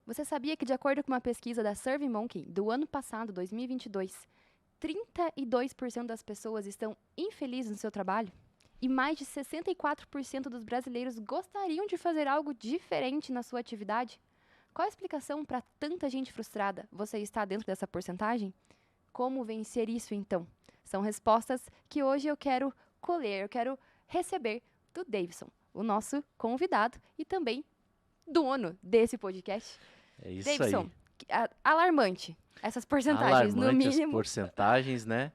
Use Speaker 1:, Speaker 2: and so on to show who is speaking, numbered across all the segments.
Speaker 1: Você sabia que, de acordo com uma pesquisa da SurveyMonkey do ano passado, 2022, 32% das pessoas estão infelizes no seu trabalho? E mais de 64% dos brasileiros gostariam de fazer algo diferente na sua atividade? Qual a explicação para tanta gente frustrada? Você está dentro dessa porcentagem? Como vencer isso, então? São respostas que hoje eu quero colher, eu quero receber do Davidson, o nosso convidado e também dono desse podcast.
Speaker 2: É isso
Speaker 1: Davidson,
Speaker 2: aí.
Speaker 1: alarmante essas porcentagens, no
Speaker 2: Alarmante as
Speaker 1: mínimo.
Speaker 2: porcentagens, né?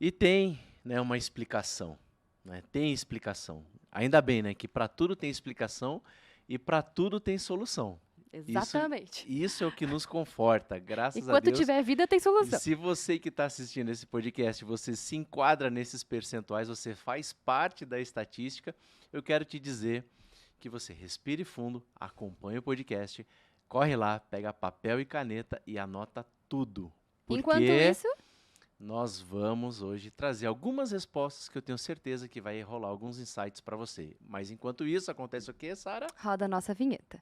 Speaker 2: E tem, né, uma explicação, né? Tem explicação. Ainda bem, né, que para tudo tem explicação e para tudo tem solução.
Speaker 1: Exatamente.
Speaker 2: Isso é o que nos conforta, graças a
Speaker 1: Enquanto
Speaker 2: Deus.
Speaker 1: tiver vida, tem
Speaker 2: E
Speaker 1: solução.
Speaker 2: se você que está assistindo esse podcast, você se enquadra nesses percentuais, você faz parte da estatística, eu quero te dizer que você respire fundo, acompanhe o podcast, corre lá, pega papel e caneta e anota tudo.
Speaker 1: Enquanto
Speaker 2: Porque
Speaker 1: isso,
Speaker 2: nós vamos hoje trazer algumas respostas que eu tenho certeza que vai rolar alguns insights para você. Mas enquanto isso, acontece o quê, Sara?
Speaker 1: roda a nossa vinheta.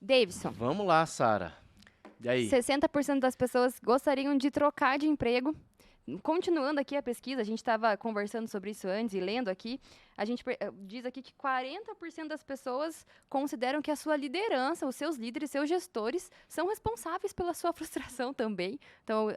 Speaker 1: Davidson,
Speaker 2: Vamos lá, Sara. E aí?
Speaker 1: 60% das pessoas gostariam de trocar de emprego. Continuando aqui a pesquisa, a gente estava conversando sobre isso antes e lendo aqui, a gente diz aqui que 40% das pessoas consideram que a sua liderança, os seus líderes, seus gestores, são responsáveis pela sua frustração também. Então,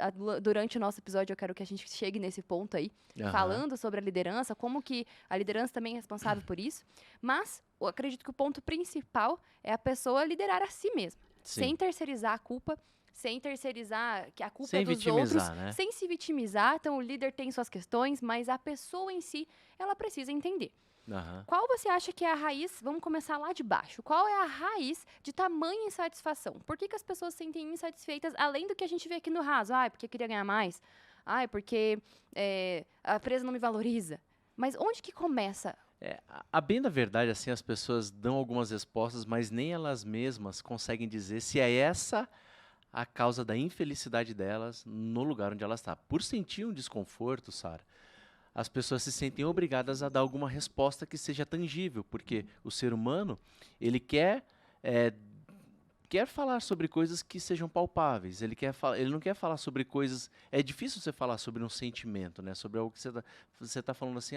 Speaker 1: durante o nosso episódio, eu quero que a gente chegue nesse ponto aí, falando sobre a liderança, como que a liderança também é responsável por isso. Mas, eu acredito que o ponto principal é a pessoa liderar a si mesma, sem terceirizar a culpa, sem terceirizar que a culpa é dos outros,
Speaker 2: né?
Speaker 1: sem se vitimizar. Então, o líder tem suas questões, mas a pessoa em si, ela precisa entender. Qual você acha que é a raiz? Vamos começar lá de baixo. Qual é a raiz de tamanha insatisfação? Por que as pessoas se sentem insatisfeitas, além do que a gente vê aqui no raso? Porque queria ganhar mais. Porque a empresa não me valoriza. Mas onde que começa?
Speaker 2: A bem da verdade, assim, as pessoas dão algumas respostas, mas nem elas mesmas conseguem dizer se é essa a causa da infelicidade delas no lugar onde ela está. Por sentir um desconforto, Sara, as pessoas se sentem obrigadas a dar alguma resposta que seja tangível, porque o ser humano, ele quer falar sobre coisas que sejam palpáveis, ele não quer falar sobre coisas... É difícil você falar sobre um sentimento, né? Sobre algo que você tá falando assim,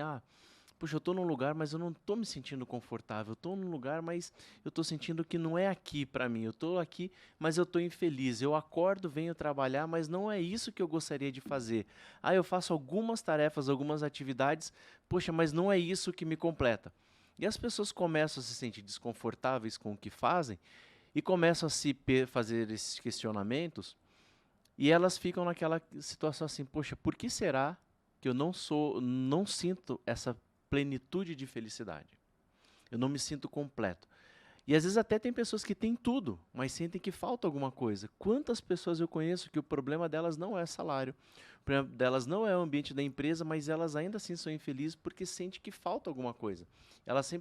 Speaker 2: puxa, eu estou num lugar, mas eu não estou me sentindo confortável. Eu estou num lugar, mas eu estou sentindo que não é aqui para mim. Eu estou aqui, mas eu estou infeliz. Eu acordo, venho trabalhar, mas não é isso que eu gostaria de fazer. Eu faço algumas tarefas, algumas atividades, poxa, mas não é isso que me completa. E as pessoas começam a se sentir desconfortáveis com o que fazem e começam a fazer esses questionamentos e elas ficam naquela situação assim, poxa, por que será que eu não sinto essa plenitude de felicidade? Eu não me sinto completo. E às vezes até tem pessoas que têm tudo, mas sentem que falta alguma coisa. Quantas pessoas eu conheço que o problema delas não é salário, o problema delas não é o ambiente da empresa, mas elas ainda assim são infelizes porque sentem que falta alguma coisa. Elas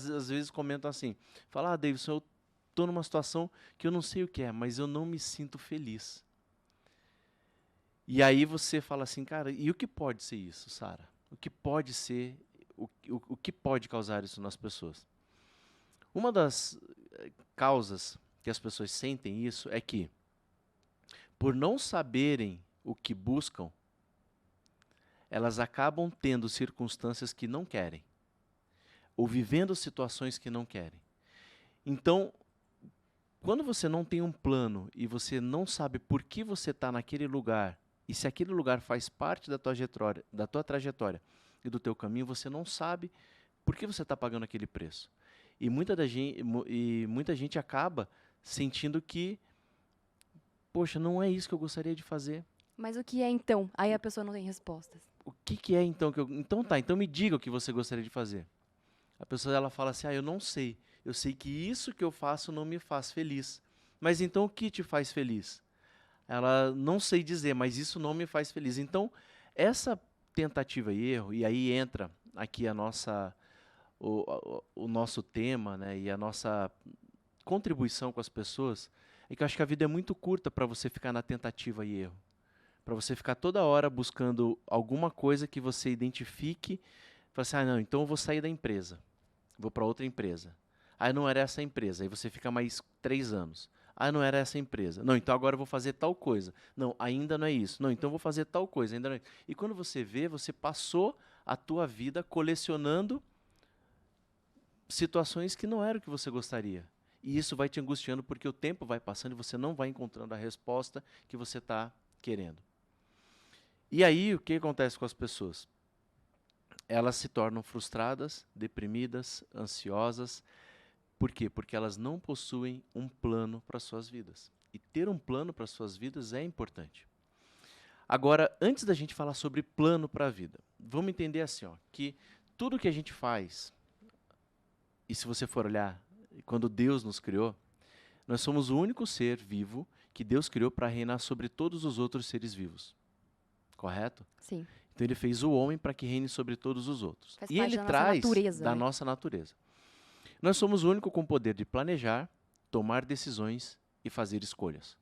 Speaker 2: às vezes comentam assim, falam, Davidson, eu estou numa situação que eu não sei o que é, mas eu não me sinto feliz. E aí você fala assim, cara, e o que pode ser isso, Sara? O que pode ser, o que pode causar isso nas pessoas? Uma das causas que as pessoas sentem isso é que, por não saberem o que buscam, elas acabam tendo circunstâncias que não querem, ou vivendo situações que não querem. Então, quando você não tem um plano e você não sabe por que você está naquele lugar, e se aquele lugar faz parte da tua trajetória e do teu caminho, você não sabe por que você está pagando aquele preço. E muita gente acaba sentindo que, poxa, não é isso que eu gostaria de fazer.
Speaker 1: Mas o que é então? Aí a pessoa não tem respostas.
Speaker 2: O que é então que eu... Então me diga o que você gostaria de fazer. A pessoa ela fala assim, eu não sei. Eu sei que isso que eu faço não me faz feliz. Mas então o que te faz feliz? Ela não sei dizer, mas isso não me faz feliz. Então, essa tentativa e erro, e aí entra aqui o nosso tema, né, e a nossa contribuição com as pessoas, é é que eu acho que a vida é muito curta para você ficar na tentativa e erro. Para você ficar toda hora buscando alguma coisa que você identifique. Fala assim, não, então eu vou sair da empresa. Vou para outra empresa. Aí não era essa empresa. Aí você fica mais 3 anos. Ah, não era essa empresa. Não, então agora eu vou fazer tal coisa. Não, ainda não é isso. Não, então eu vou fazer tal coisa. Ainda não é. E quando você vê, você passou a tua vida colecionando situações que não eram o que você gostaria. E isso vai te angustiando porque o tempo vai passando e você não vai encontrando a resposta que você está querendo. E aí, o que acontece com as pessoas? Elas se tornam frustradas, deprimidas, ansiosas. Por quê? Porque elas não possuem um plano para suas vidas. E ter um plano para suas vidas é importante. Agora, antes da gente falar sobre plano para a vida, vamos entender assim, ó, que tudo que a gente faz, e se você for olhar, quando Deus nos criou, nós somos o único ser vivo que Deus criou para reinar sobre todos os outros seres vivos. Correto?
Speaker 1: Sim.
Speaker 2: Então ele fez o homem para que reine sobre todos os outros.
Speaker 1: Faz
Speaker 2: E
Speaker 1: parte
Speaker 2: ele
Speaker 1: da nossa
Speaker 2: traz
Speaker 1: natureza,
Speaker 2: da
Speaker 1: né?
Speaker 2: nossa natureza. Nós somos o único com poder de planejar, tomar decisões e fazer escolhas.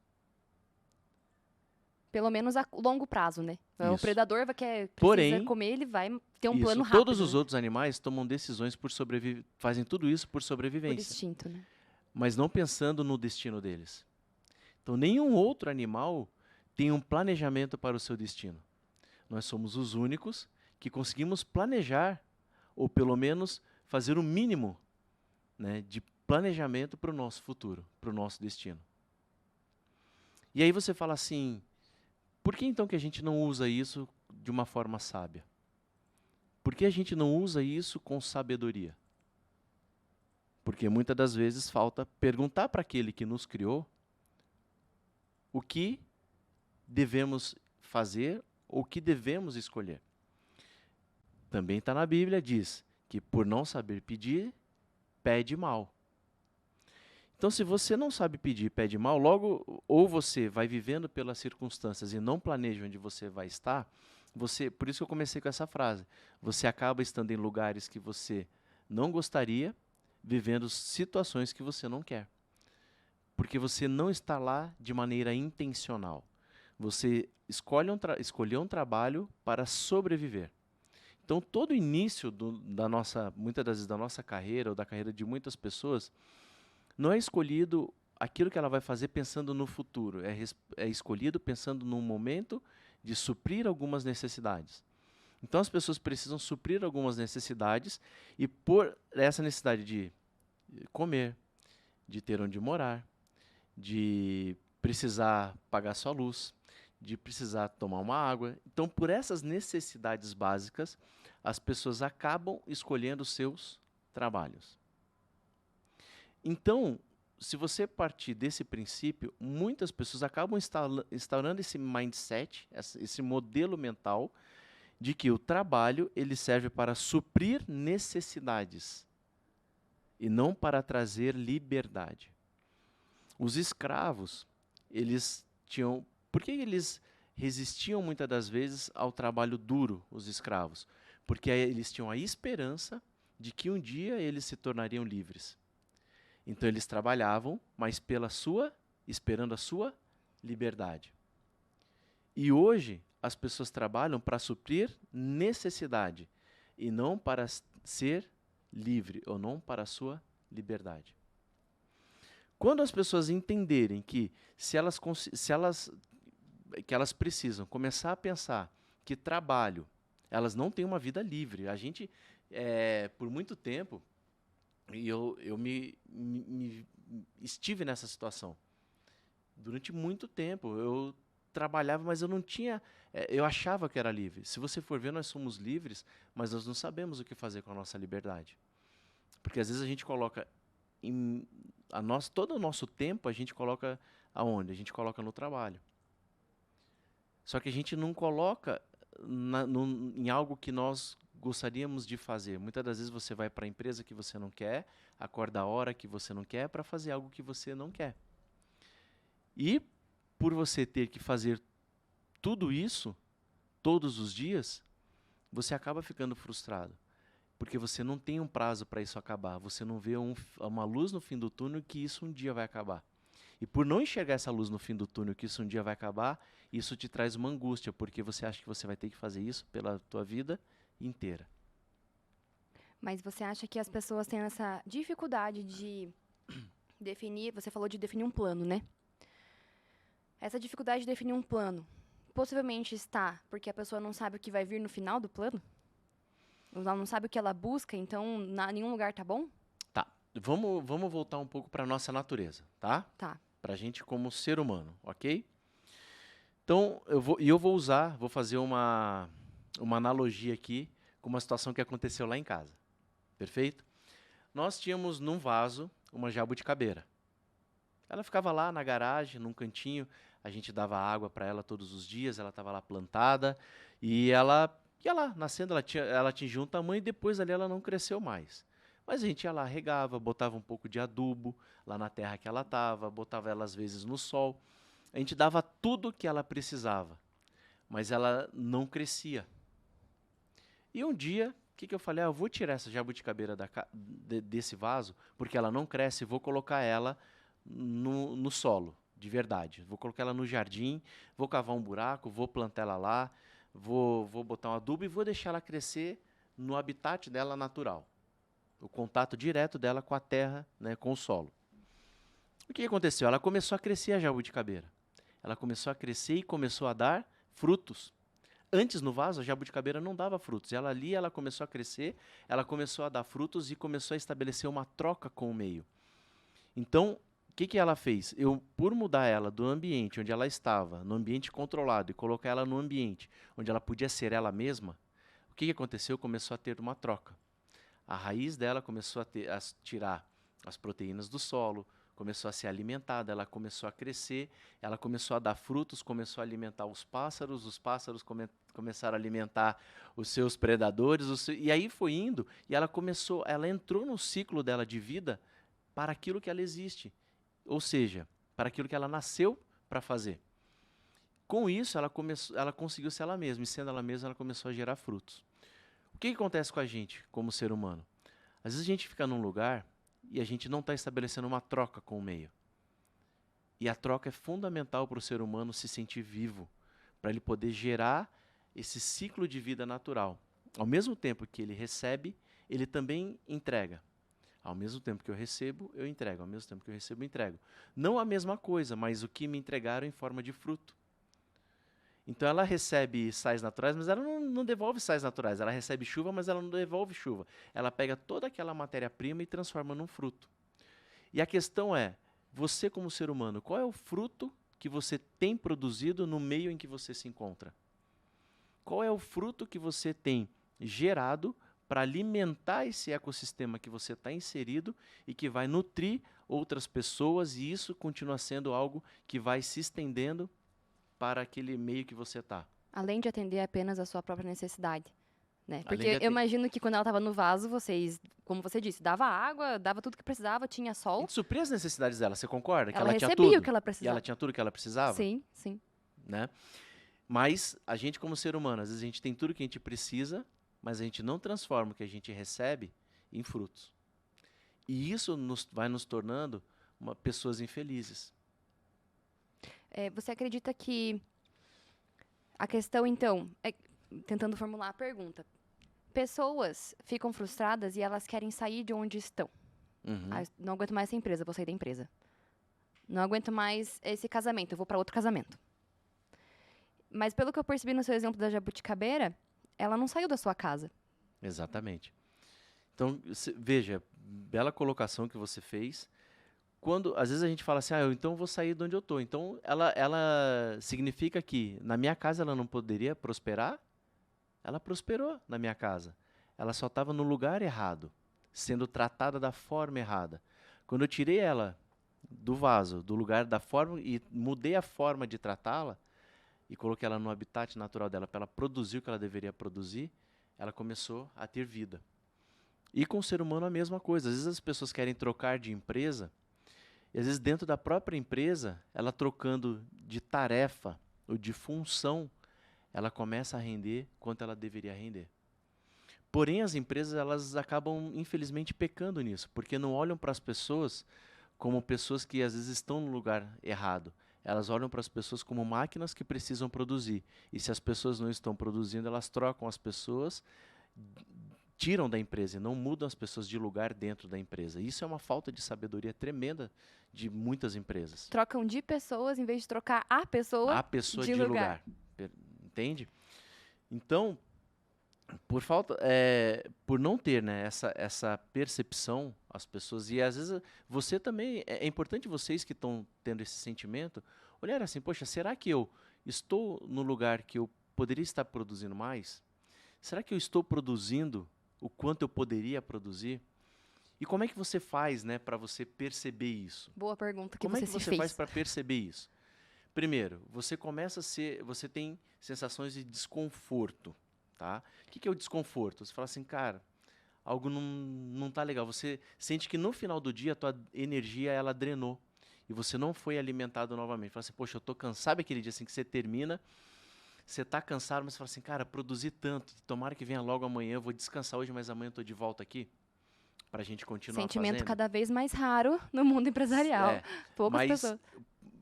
Speaker 1: Pelo menos a longo prazo, né? O
Speaker 2: Isso.
Speaker 1: predador precisa
Speaker 2: Porém,
Speaker 1: comer, ele vai ter um
Speaker 2: isso,
Speaker 1: plano rápido.
Speaker 2: todos os
Speaker 1: né?
Speaker 2: outros animais tomam decisões por sobreviver, fazem tudo isso por
Speaker 1: Por
Speaker 2: sobrevivência,
Speaker 1: instinto, né?
Speaker 2: mas não pensando no destino deles. Então, nenhum outro animal tem um planejamento para o seu destino. Nós somos os únicos que conseguimos planejar, ou pelo menos fazer o mínimo, né, de planejamento para o nosso futuro, para o nosso destino. E aí você fala assim, por que então que a gente não usa isso de uma forma sábia? Por que a gente não usa isso com sabedoria? Porque muitas das vezes falta perguntar para aquele que nos criou o que devemos fazer ou o que devemos escolher. Também está na Bíblia, diz que por não saber pedir, pede mal. Então, se você não sabe pedir e pede mal, logo, ou você vai vivendo pelas circunstâncias e não planeja onde você vai estar, por isso que eu comecei com essa frase, você acaba estando em lugares que você não gostaria, vivendo situações que você não quer. Porque você não está lá de maneira intencional. Você escolheu um trabalho para sobreviver. Então, todo o início muitas das vezes da nossa carreira, ou da carreira de muitas pessoas, não é escolhido aquilo que ela vai fazer pensando no futuro. É escolhido pensando num momento de suprir algumas necessidades. Então, as pessoas precisam suprir algumas necessidades e por essa necessidade de comer, de ter onde morar, de precisar pagar sua luz, de precisar tomar uma água. Então, por essas necessidades básicas, as pessoas acabam escolhendo seus trabalhos. Então, se você partir desse princípio, muitas pessoas acabam instaurando esse mindset, esse modelo mental, de que o trabalho ele serve para suprir necessidades e não para trazer liberdade. Os escravos, eles tinham... Por que eles resistiam muitas das vezes ao trabalho duro, os escravos? Porque eles tinham a esperança de que um dia eles se tornariam livres. Então eles trabalhavam, mas esperando a sua liberdade. E hoje as pessoas trabalham para suprir necessidade e não para ser livre ou não para a sua liberdade. Quando as pessoas entenderem que que elas precisam começar a pensar que trabalho, elas não têm uma vida livre. A gente, por muito tempo, e eu estive nessa situação. Durante muito tempo, eu trabalhava, mas eu não tinha... eu achava que era livre. Se você for ver, nós somos livres, mas nós não sabemos o que fazer com a nossa liberdade. Porque às vezes a gente coloca... todo o nosso tempo, a gente coloca aonde? A gente coloca no trabalho. Só que a gente não coloca em algo que nós gostaríamos de fazer. Muitas das vezes você vai para a empresa que você não quer, acorda a hora que você não quer para fazer algo que você não quer. E por você ter que fazer tudo isso todos os dias, você acaba ficando frustrado. Porque você não tem um prazo para isso acabar. Você não vê uma luz no fim do túnel que isso um dia vai acabar. E por não enxergar essa luz no fim do túnel, que isso um dia vai acabar, isso te traz uma angústia, porque você acha que você vai ter que fazer isso pela tua vida inteira.
Speaker 1: Mas você acha que as pessoas têm essa dificuldade de definir, você falou de definir um plano, né? Essa dificuldade de definir um plano possivelmente está porque a pessoa não sabe o que vai vir no final do plano? Ela não sabe o que ela busca, então nenhum lugar tá bom?
Speaker 2: Tá, vamos voltar um pouco para nossa natureza, tá?
Speaker 1: Tá.
Speaker 2: Pra gente como ser humano, ok? Então, vou fazer uma analogia aqui com uma situação que aconteceu lá em casa. Perfeito? Nós tínhamos num vaso uma jabuticabeira. Ela ficava lá na garagem, num cantinho, a gente dava água para ela todos os dias, ela estava lá plantada e ela ia lá, nascendo, ela atingiu um tamanho e depois ali ela não cresceu mais. Mas a gente ia lá, regava, botava um pouco de adubo lá na terra que ela estava, botava ela às vezes no sol. A gente dava tudo o que ela precisava, mas ela não crescia. E um dia, o que eu falei? Eu vou tirar essa jabuticabeira desse vaso, porque ela não cresce, e vou colocar ela no solo, de verdade. Vou colocar ela no jardim, vou cavar um buraco, vou plantar ela lá, vou botar um adubo e vou deixar ela crescer no habitat dela natural. O contato direto dela com a terra, né, com o solo. O que aconteceu? Ela começou a crescer, a jabuticabeira. Ela começou a crescer e começou a dar frutos. Antes, no vaso, a jabuticabeira não dava frutos. Ela começou a crescer, ela começou a dar frutos e começou a estabelecer uma troca com o meio. Então, o que ela fez? Por mudar ela do ambiente onde ela estava, no ambiente controlado, e colocar ela no ambiente onde ela podia ser ela mesma, o que aconteceu? Começou a ter uma troca. A raiz dela começou a tirar as proteínas do solo, começou a ser alimentada, ela começou a crescer, ela começou a dar frutos, começou a alimentar os pássaros começaram a alimentar os seus predadores, e aí foi indo, e ela entrou no ciclo dela de vida para aquilo que ela existe, ou seja, para aquilo que ela nasceu para fazer. Com isso, ela conseguiu ser ela mesma, e sendo ela mesma, ela começou a gerar frutos. O que acontece com a gente, como ser humano? Às vezes a gente fica num lugar e a gente não está estabelecendo uma troca com o meio. E a troca é fundamental para o ser humano se sentir vivo, para ele poder gerar esse ciclo de vida natural. Ao mesmo tempo que ele recebe, ele também entrega. Ao mesmo tempo que eu recebo, eu entrego. Ao mesmo tempo que eu recebo, eu entrego. Não a mesma coisa, mas o que me entregaram em forma de fruto. Então ela recebe sais naturais, mas ela não devolve sais naturais. Ela recebe chuva, mas ela não devolve chuva. Ela pega toda aquela matéria-prima e transforma num fruto. E a questão é, você como ser humano, qual é o fruto que você tem produzido no meio em que você se encontra? Qual é o fruto que você tem gerado para alimentar esse ecossistema que você está inserido e que vai nutrir outras pessoas, e isso continua sendo algo que vai se estendendo para aquele meio que você está.
Speaker 1: Além de atender apenas a sua própria necessidade, né? Porque eu imagino que quando ela estava no vaso, vocês, como você disse, dava água, dava tudo que precisava, tinha
Speaker 2: A
Speaker 1: sol.
Speaker 2: gente supria as necessidades dela, você concorda? Que
Speaker 1: Ela
Speaker 2: tinha
Speaker 1: recebia
Speaker 2: tudo.
Speaker 1: o que ela
Speaker 2: E
Speaker 1: precisava.
Speaker 2: ela tinha tudo que ela precisava?
Speaker 1: Sim, sim.
Speaker 2: Né? Mas a gente como ser humano, às vezes a gente tem tudo que a gente precisa, mas a gente não transforma o que a gente recebe em frutos. E isso vai nos tornando pessoas infelizes.
Speaker 1: Você acredita que a questão, então, tentando formular a pergunta, pessoas ficam frustradas e elas querem sair de onde estão.
Speaker 2: Uhum.
Speaker 1: Não aguento mais essa empresa, vou sair da empresa. Não aguento mais esse casamento, eu vou para outro casamento. Mas pelo que eu percebi no seu exemplo da jabuticabeira, ela não saiu da sua casa.
Speaker 2: Exatamente. Então, veja, bela colocação que você fez. Às vezes a gente fala assim, então eu vou sair de onde eu estou. Então, ela significa que na minha casa ela não poderia prosperar? Ela prosperou na minha casa. Ela só estava no lugar errado, sendo tratada da forma errada. Quando eu tirei ela do vaso, do lugar da forma, e mudei a forma de tratá-la, e coloquei ela no habitat natural dela, para ela produzir o que ela deveria produzir, ela começou a ter vida. E com o ser humano a mesma coisa. Às vezes as pessoas querem trocar de empresa, e às vezes dentro da própria empresa, ela trocando de tarefa ou de função, ela começa a render quanto ela deveria render. Porém, as empresas elas acabam, infelizmente, pecando nisso, porque não olham para as pessoas como pessoas que às vezes estão no lugar errado. Elas olham para as pessoas como máquinas que precisam produzir. E se as pessoas não estão produzindo, elas trocam as pessoas, tiram da empresa e não mudam as pessoas de lugar dentro da empresa. Isso é uma falta de sabedoria tremenda de muitas empresas.
Speaker 1: Trocam de pessoas em vez de trocar a pessoa,
Speaker 2: A pessoa
Speaker 1: de
Speaker 2: de lugar. Entende? Então, por não ter, né, essa percepção, as pessoas, e às vezes você também, é importante vocês que estão tendo esse sentimento, olhar assim, poxa, será que eu estou no lugar que eu poderia estar produzindo mais? Será que eu estou produzindo o quanto eu poderia produzir? E como é que você faz, né, para você perceber isso?
Speaker 1: Boa pergunta que
Speaker 2: Como é
Speaker 1: você
Speaker 2: que
Speaker 1: se
Speaker 2: você
Speaker 1: fez.
Speaker 2: faz para perceber isso? Primeiro, você tem sensações de desconforto, tá? O que é o desconforto? Você fala assim, cara, algo não tá legal. Você sente que no final do dia a tua energia ela drenou e você não foi alimentado novamente. Fala assim, poxa, eu tô cansado. Sabe aquele dia assim que você termina, você tá cansado, mas você fala assim, cara, produzi tanto, tomara que venha logo amanhã, eu vou descansar hoje, mas amanhã eu tô de volta aqui pra gente continuar
Speaker 1: Sentimento
Speaker 2: fazendo.
Speaker 1: cada vez mais raro no mundo empresarial.
Speaker 2: É,
Speaker 1: Poucas
Speaker 2: mas
Speaker 1: pessoas.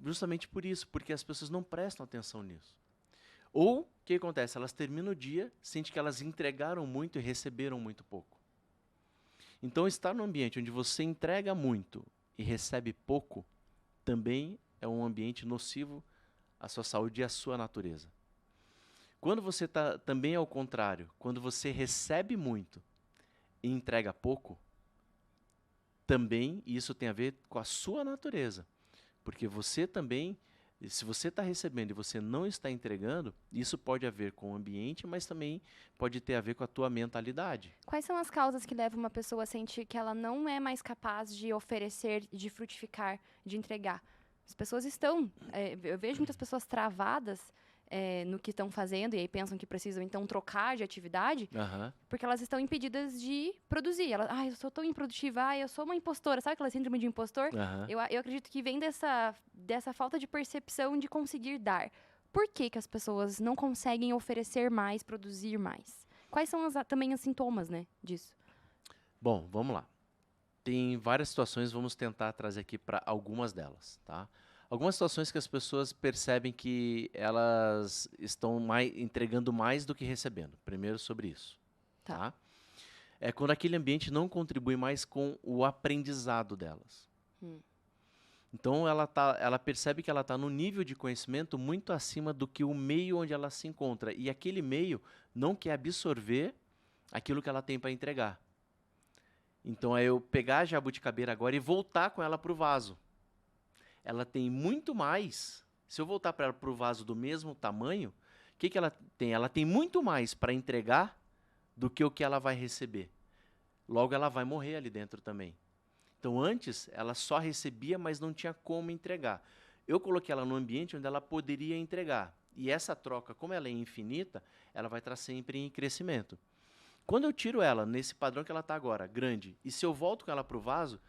Speaker 2: justamente por isso, porque as pessoas não prestam atenção nisso. Ou, o que acontece? Elas terminam o dia, sentem que elas entregaram muito e receberam muito pouco. Então, estar num ambiente onde você entrega muito e recebe pouco, também é um ambiente nocivo à sua saúde e à sua natureza. Quando você está também ao contrário, quando você recebe muito e entrega pouco, também isso tem a ver com a sua natureza. Porque você também, se você está recebendo e você não está entregando, isso pode haver com o ambiente, mas também pode ter a ver com a tua mentalidade.
Speaker 1: Quais são as causas que levam uma pessoa a sentir que ela não é mais capaz de oferecer, de frutificar, de entregar? As pessoas estão... eu vejo muitas pessoas travadas no que estão fazendo e aí pensam que precisam, então, trocar de atividade, porque elas estão impedidas de produzir. Elas, eu sou tão improdutiva, eu sou uma impostora. Sabe aquela síndrome de impostor? Eu acredito que vem dessa falta de percepção de conseguir dar. Por que as pessoas não conseguem oferecer mais, produzir mais? Quais são também os sintomas, né, disso?
Speaker 2: Bom, vamos lá. Tem várias situações, vamos tentar trazer aqui para algumas delas, tá? Algumas situações que as pessoas percebem que elas estão entregando mais do que recebendo. Primeiro sobre isso, tá? É quando aquele ambiente não contribui mais com o aprendizado delas. Então, ela percebe que ela está num nível de conhecimento muito acima do que o meio onde ela se encontra. E aquele meio não quer absorver aquilo que ela tem para entregar. Então, é eu pegar a jabuticabeira agora e voltar com ela para o vaso. Ela tem muito mais. Se eu voltar para o vaso do mesmo tamanho, o que ela tem? Ela tem muito mais para entregar do que o que ela vai receber. Logo, ela vai morrer ali dentro também. Então, antes, ela só recebia, mas não tinha como entregar. Eu coloquei ela num ambiente onde ela poderia entregar. E essa troca, como ela é infinita, ela vai estar sempre em crescimento. Quando eu tiro ela nesse padrão que ela está agora, grande, e se eu volto com ela para o vaso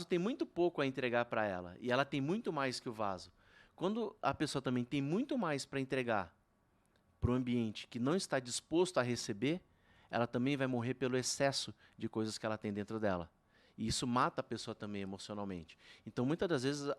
Speaker 2: tem muito pouco a entregar para ela. E ela tem muito mais que o vaso. Quando a pessoa também tem muito mais para entregar para o ambiente que não está disposto a receber, ela também vai morrer pelo excesso de coisas que ela tem dentro dela. E isso mata a pessoa também emocionalmente. Então, muitas das vezes,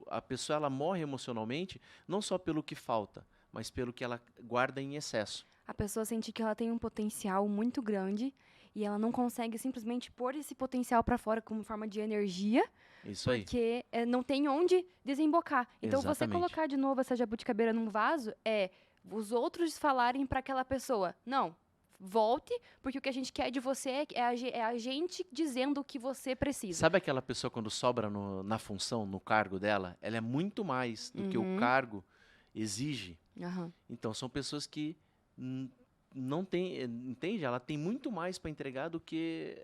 Speaker 2: a pessoa ela morre emocionalmente não só pelo que falta, mas pelo que ela guarda em excesso.
Speaker 1: A pessoa sente que ela tem um potencial muito grande e ela não consegue simplesmente pôr esse potencial para fora como forma de energia,
Speaker 2: Isso aí.
Speaker 1: porque não tem onde desembocar. Então,
Speaker 2: Exatamente.
Speaker 1: você colocar de novo essa jabuticabeira num vaso é os outros falarem para aquela pessoa, não, volte, porque o que a gente quer de você é a gente dizendo o que você precisa.
Speaker 2: Sabe aquela pessoa quando sobra na função, no cargo dela? Ela é muito mais do que o cargo exige. Então, são pessoas que não tem, entende? Ela tem muito mais para entregar do que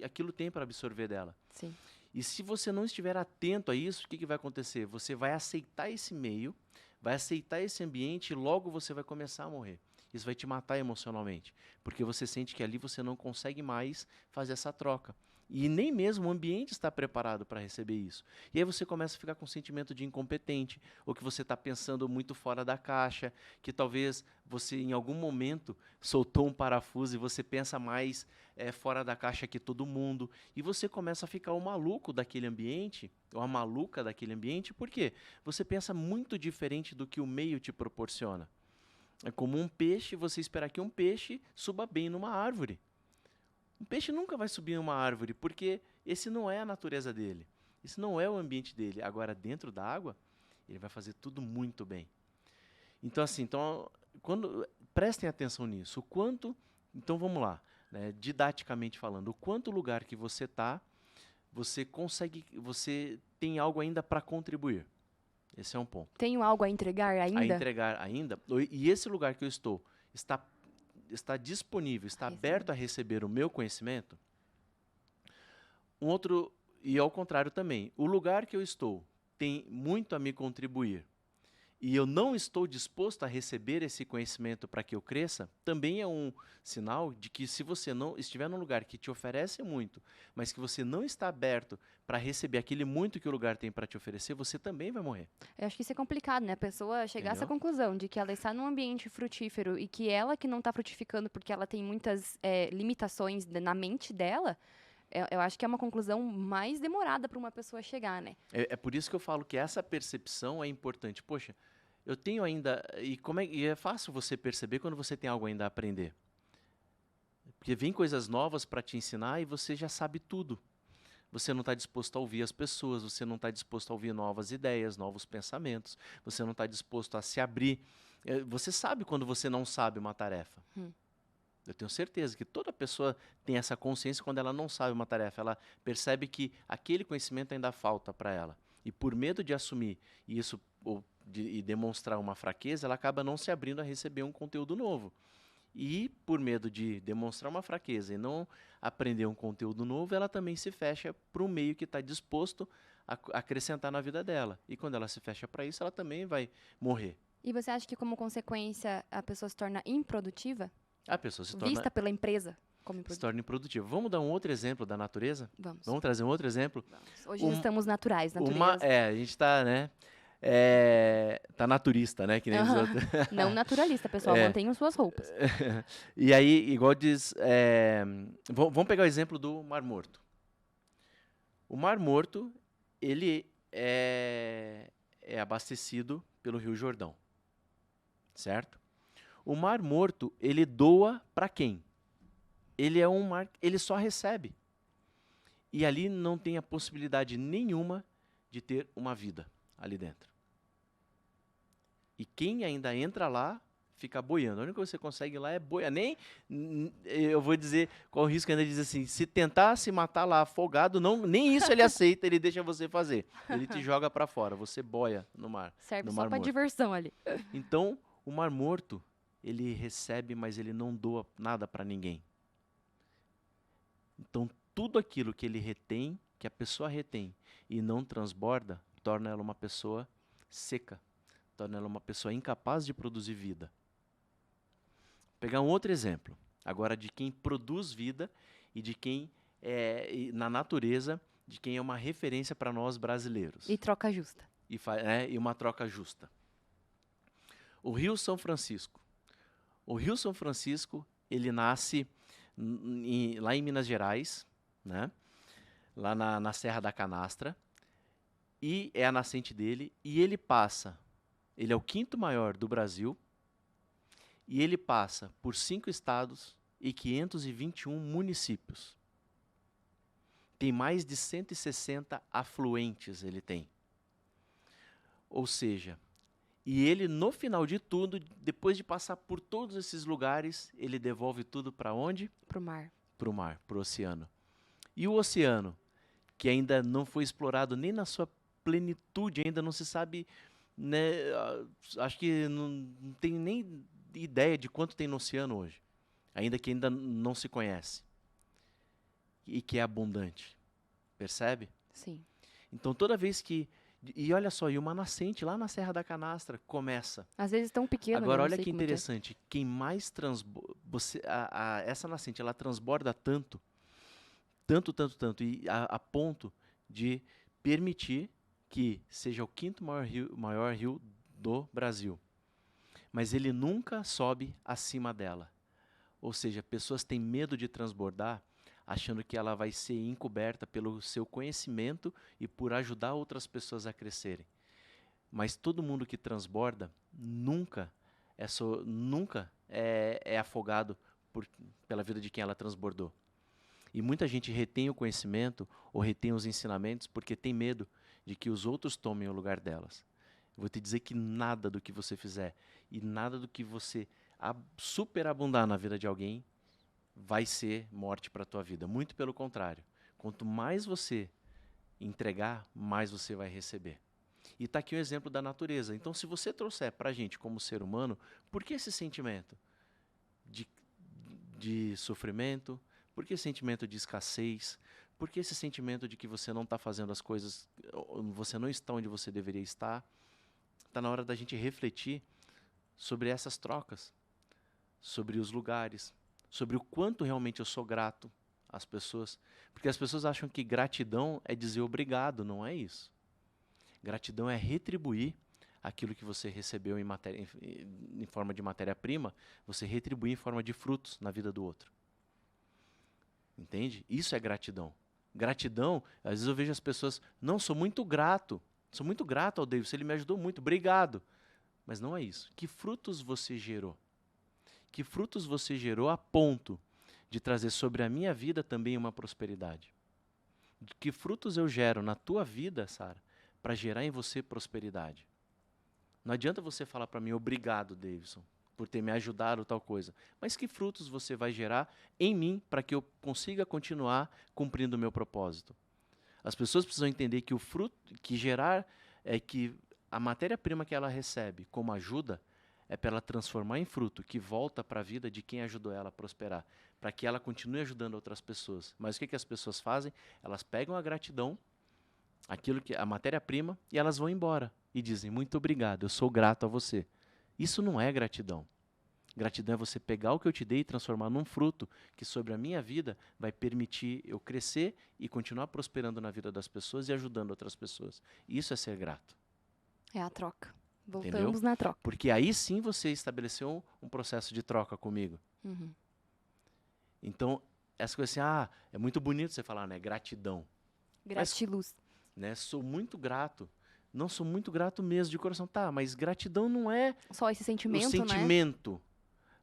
Speaker 2: aquilo tem para absorver dela.
Speaker 1: Sim.
Speaker 2: E se você não estiver atento a isso, o que vai acontecer? Você vai aceitar esse meio, vai aceitar esse ambiente e logo você vai começar a morrer. Isso vai te matar emocionalmente, porque você sente que ali você não consegue mais fazer essa troca. E nem mesmo o ambiente está preparado para receber isso. E aí você começa a ficar com um sentimento de incompetente, ou que você está pensando muito fora da caixa, que talvez você em algum momento soltou um parafuso e você pensa mais fora da caixa que todo mundo. E você começa a ficar o maluco daquele ambiente, ou a maluca daquele ambiente, por quê? Você pensa muito diferente do que o meio te proporciona. É como um peixe, você esperar que um peixe suba bem numa árvore. Um peixe nunca vai subir em uma árvore, porque esse não é a natureza dele. Esse não é o ambiente dele. Agora, dentro da água, ele vai fazer tudo muito bem. Então, assim, prestem atenção nisso. Então, vamos lá, né, didaticamente falando, o quanto lugar que você está, você tem algo ainda para contribuir. Esse é um ponto.
Speaker 1: Tenho algo a entregar ainda?
Speaker 2: A entregar ainda. E esse lugar que eu estou está disponível, está aberto a receber o meu conhecimento? E ao contrário também, o lugar que eu estou tem muito a me contribuir e eu não estou disposto a receber esse conhecimento para que eu cresça, também é um sinal de que se você não estiver num lugar que te oferece muito, mas que você não está aberto para receber aquele muito que o lugar tem para te oferecer, você também vai morrer.
Speaker 1: Eu acho que isso é complicado, né? A pessoa chegar a essa
Speaker 2: Entendeu?
Speaker 1: conclusão de que ela está num ambiente frutífero e que ela que não está frutificando porque ela tem muitas limitações na mente dela, eu acho que é uma conclusão mais demorada para uma pessoa chegar, né?
Speaker 2: É por isso que eu falo que essa percepção é importante. Poxa, eu tenho ainda. E é fácil você perceber quando você tem algo ainda a aprender. Porque vem coisas novas para te ensinar e você já sabe tudo. Você não está disposto a ouvir as pessoas, você não está disposto a ouvir novas ideias, novos pensamentos, você não está disposto a se abrir. Você sabe quando você não sabe uma tarefa. Eu tenho certeza que toda pessoa tem essa consciência quando ela não sabe uma tarefa. Ela percebe que aquele conhecimento ainda falta para ela. E por medo de assumir isso e demonstrar uma fraqueza, ela acaba não se abrindo a receber um conteúdo novo. E por medo de demonstrar uma fraqueza e não aprender um conteúdo novo, ela também se fecha para um meio que está disposto a acrescentar na vida dela. E quando ela se fecha para isso, ela também vai morrer.
Speaker 1: E você acha que, como consequência, a pessoa se torna improdutiva?
Speaker 2: A pessoa se
Speaker 1: Vista pela empresa como improdutiva?
Speaker 2: se torna improdutiva. Vamos dar um outro exemplo da natureza?
Speaker 1: Vamos.
Speaker 2: Vamos trazer um outro exemplo?
Speaker 1: Vamos. Hoje estamos naturais, natureza.
Speaker 2: A gente está, né? Tá naturista, né? Que nem os outros.
Speaker 1: Não naturalista, pessoal. Mantenham suas roupas.
Speaker 2: E aí, igual diz... vamos pegar o exemplo do Mar Morto. O Mar Morto, ele é abastecido pelo Rio Jordão. Certo? O Mar Morto, ele doa para quem? Ele é um mar... Ele só recebe. E ali não tem a possibilidade nenhuma de ter uma vida ali dentro. E quem ainda entra lá, fica boiando. A única coisa que você consegue lá é boiar. Eu vou dizer, qual o risco ainda diz assim, se tentar se matar lá afogado, nem isso ele aceita, ele deixa você fazer. Ele te joga para fora, você boia no mar.
Speaker 1: Serve
Speaker 2: no
Speaker 1: só
Speaker 2: mar
Speaker 1: para
Speaker 2: morto.
Speaker 1: diversão ali.
Speaker 2: Então, o Mar Morto, ele recebe, mas ele não doa nada para ninguém. Então, tudo aquilo que ele retém, que a pessoa retém e não transborda, torna ela uma pessoa seca, torna ela uma pessoa incapaz de produzir vida. Vou pegar um outro exemplo, agora de quem produz vida e de quem na natureza, de quem é uma referência para nós brasileiros.
Speaker 1: E troca justa.
Speaker 2: E uma troca justa. O Rio São Francisco. O Rio São Francisco, ele nasce lá em Minas Gerais, né? Lá na Serra da Canastra, e é a nascente dele, e ele é o quinto maior do Brasil, e ele passa por 5 estados e 521 municípios. Tem mais de 160 afluentes, ele tem. Ou seja, e ele, no final de tudo, depois de passar por todos esses lugares, ele devolve tudo para onde?
Speaker 1: Pro mar.
Speaker 2: Para o mar, para o oceano. E o oceano, que ainda não foi explorado nem na sua plenitude, ainda não se sabe, né, acho que não tem nem ideia de quanto tem no oceano hoje, ainda que ainda não se conhece, e que é abundante, percebe?
Speaker 1: Sim.
Speaker 2: Então toda vez que, e olha só, e uma nascente lá na Serra da Canastra começa.
Speaker 1: Às vezes tão pequeno.
Speaker 2: Agora olha que interessante, quem mais essa nascente, ela transborda tanto Tanto, tanto, tanto. E a ponto de permitir que seja o quinto maior rio do Brasil. Mas ele nunca sobe acima dela. Ou seja, pessoas têm medo de transbordar, achando que ela vai ser encoberta pelo seu conhecimento e por ajudar outras pessoas a crescerem. Mas todo mundo que transborda nunca é afogado pela vida de quem ela transbordou. E muita gente retém o conhecimento ou retém os ensinamentos porque tem medo de que os outros tomem o lugar delas. Eu vou te dizer que nada do que você fizer e nada do que você superabundar na vida de alguém vai ser morte para a tua vida. Muito pelo contrário. Quanto mais você entregar, mais você vai receber. E está aqui o exemplo da natureza. Então, se você trouxer para a gente como ser humano, por que esse sentimento de sofrimento? Por que esse sentimento de escassez? Por que esse sentimento de que você não está fazendo as coisas, você não está onde você deveria estar? Está na hora da gente refletir sobre essas trocas, sobre os lugares, sobre o quanto realmente eu sou grato às pessoas. Porque as pessoas acham que gratidão é dizer obrigado, não é isso. Gratidão é retribuir aquilo que você recebeu em forma de matéria-prima, você retribuir em forma de frutos na vida do outro. Entende? Isso é gratidão. Gratidão, às vezes eu vejo as pessoas, não, sou muito grato ao Davis, ele me ajudou muito, obrigado. Mas não é isso. Que frutos você gerou? Que frutos você gerou a ponto de trazer sobre a minha vida também uma prosperidade? Que frutos eu gero na tua vida, Sara, para gerar em você prosperidade? Não adianta você falar para mim, obrigado, Davidson, por ter me ajudado tal coisa. Mas que frutos você vai gerar em mim para que eu consiga continuar cumprindo o meu propósito? As pessoas precisam entender que o fruto que gerar é que a matéria-prima que ela recebe como ajuda é para ela transformar em fruto, que volta para a vida de quem ajudou ela a prosperar, para que ela continue ajudando outras pessoas. Mas o que as pessoas fazem? Elas pegam a gratidão, a matéria-prima, e elas vão embora e dizem, muito obrigado, eu sou grato a você. Isso não é gratidão. Gratidão é você pegar o que eu te dei e transformar num fruto que sobre a minha vida vai permitir eu crescer e continuar prosperando na vida das pessoas e ajudando outras pessoas. Isso é ser grato.
Speaker 1: É a troca. Voltamos
Speaker 2: Entendeu?
Speaker 1: na troca.
Speaker 2: Porque aí sim você estabeleceu um processo de troca comigo.
Speaker 1: Uhum.
Speaker 2: Então, essa coisa assim, é muito bonito você falar, né? Gratidão.
Speaker 1: Gratiluz.
Speaker 2: Né? Sou muito grato. Não, sou muito grato mesmo, de coração. Tá, mas gratidão não é
Speaker 1: Só esse sentimento,
Speaker 2: o sentimento.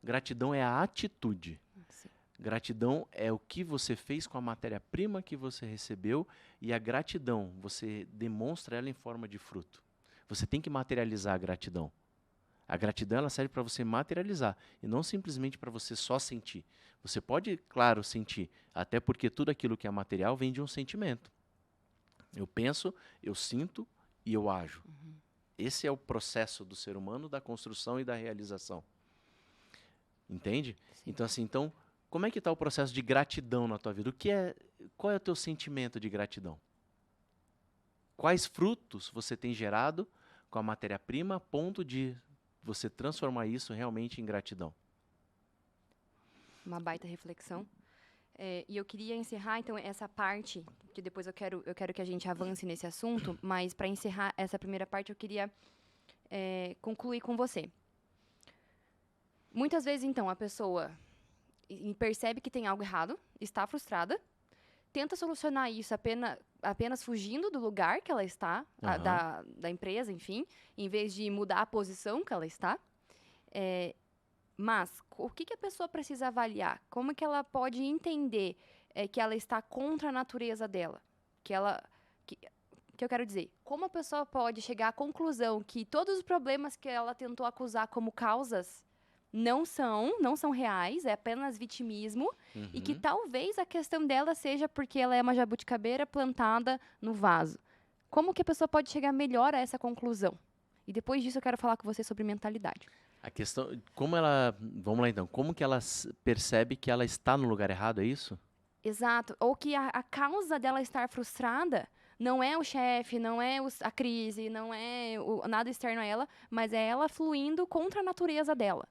Speaker 2: Gratidão é a atitude.
Speaker 1: Sim.
Speaker 2: Gratidão é o que você fez com a matéria-prima que você recebeu, e a gratidão, você demonstra ela em forma de fruto. Você tem que materializar a gratidão. A gratidão ela serve para você materializar e não simplesmente para você só sentir. Você pode, claro, sentir, até porque tudo aquilo que é material vem de um sentimento. Eu penso, eu sinto e eu ajo.
Speaker 1: Uhum.
Speaker 2: Esse é o processo do ser humano, da construção e da realização. Entende?
Speaker 1: Sim.
Speaker 2: Então, como é que está o processo de gratidão na tua vida? Qual é o teu sentimento de gratidão? Quais frutos você tem gerado com a matéria-prima a ponto de você transformar isso realmente em gratidão?
Speaker 1: Uma baita reflexão. E eu queria encerrar, então, essa parte, que depois eu quero que a gente avance nesse assunto, mas para encerrar essa primeira parte, eu queria concluir com você. Muitas vezes, então, a pessoa percebe que tem algo errado, está frustrada, tenta solucionar isso apenas fugindo do lugar que ela está, da empresa, enfim, em vez de mudar a posição que ela está. Mas o que a pessoa precisa avaliar? Como que ela pode entender que ela está contra a natureza dela? Que eu quero dizer, como a pessoa pode chegar à conclusão que todos os problemas que ela tentou acusar como causas não são reais, é apenas vitimismo, e que talvez a questão dela seja porque ela é uma jabuticabeira plantada no vaso. Como que a pessoa pode chegar melhor a essa conclusão? E depois disso eu quero falar com você sobre mentalidade.
Speaker 2: A questão, vamos lá então, como que ela percebe que ela está no lugar errado, é isso?
Speaker 1: Exato, ou que a causa dela estar frustrada não é o chefe, não é a crise, não é nada externo a ela, mas é ela fluindo contra a natureza dela.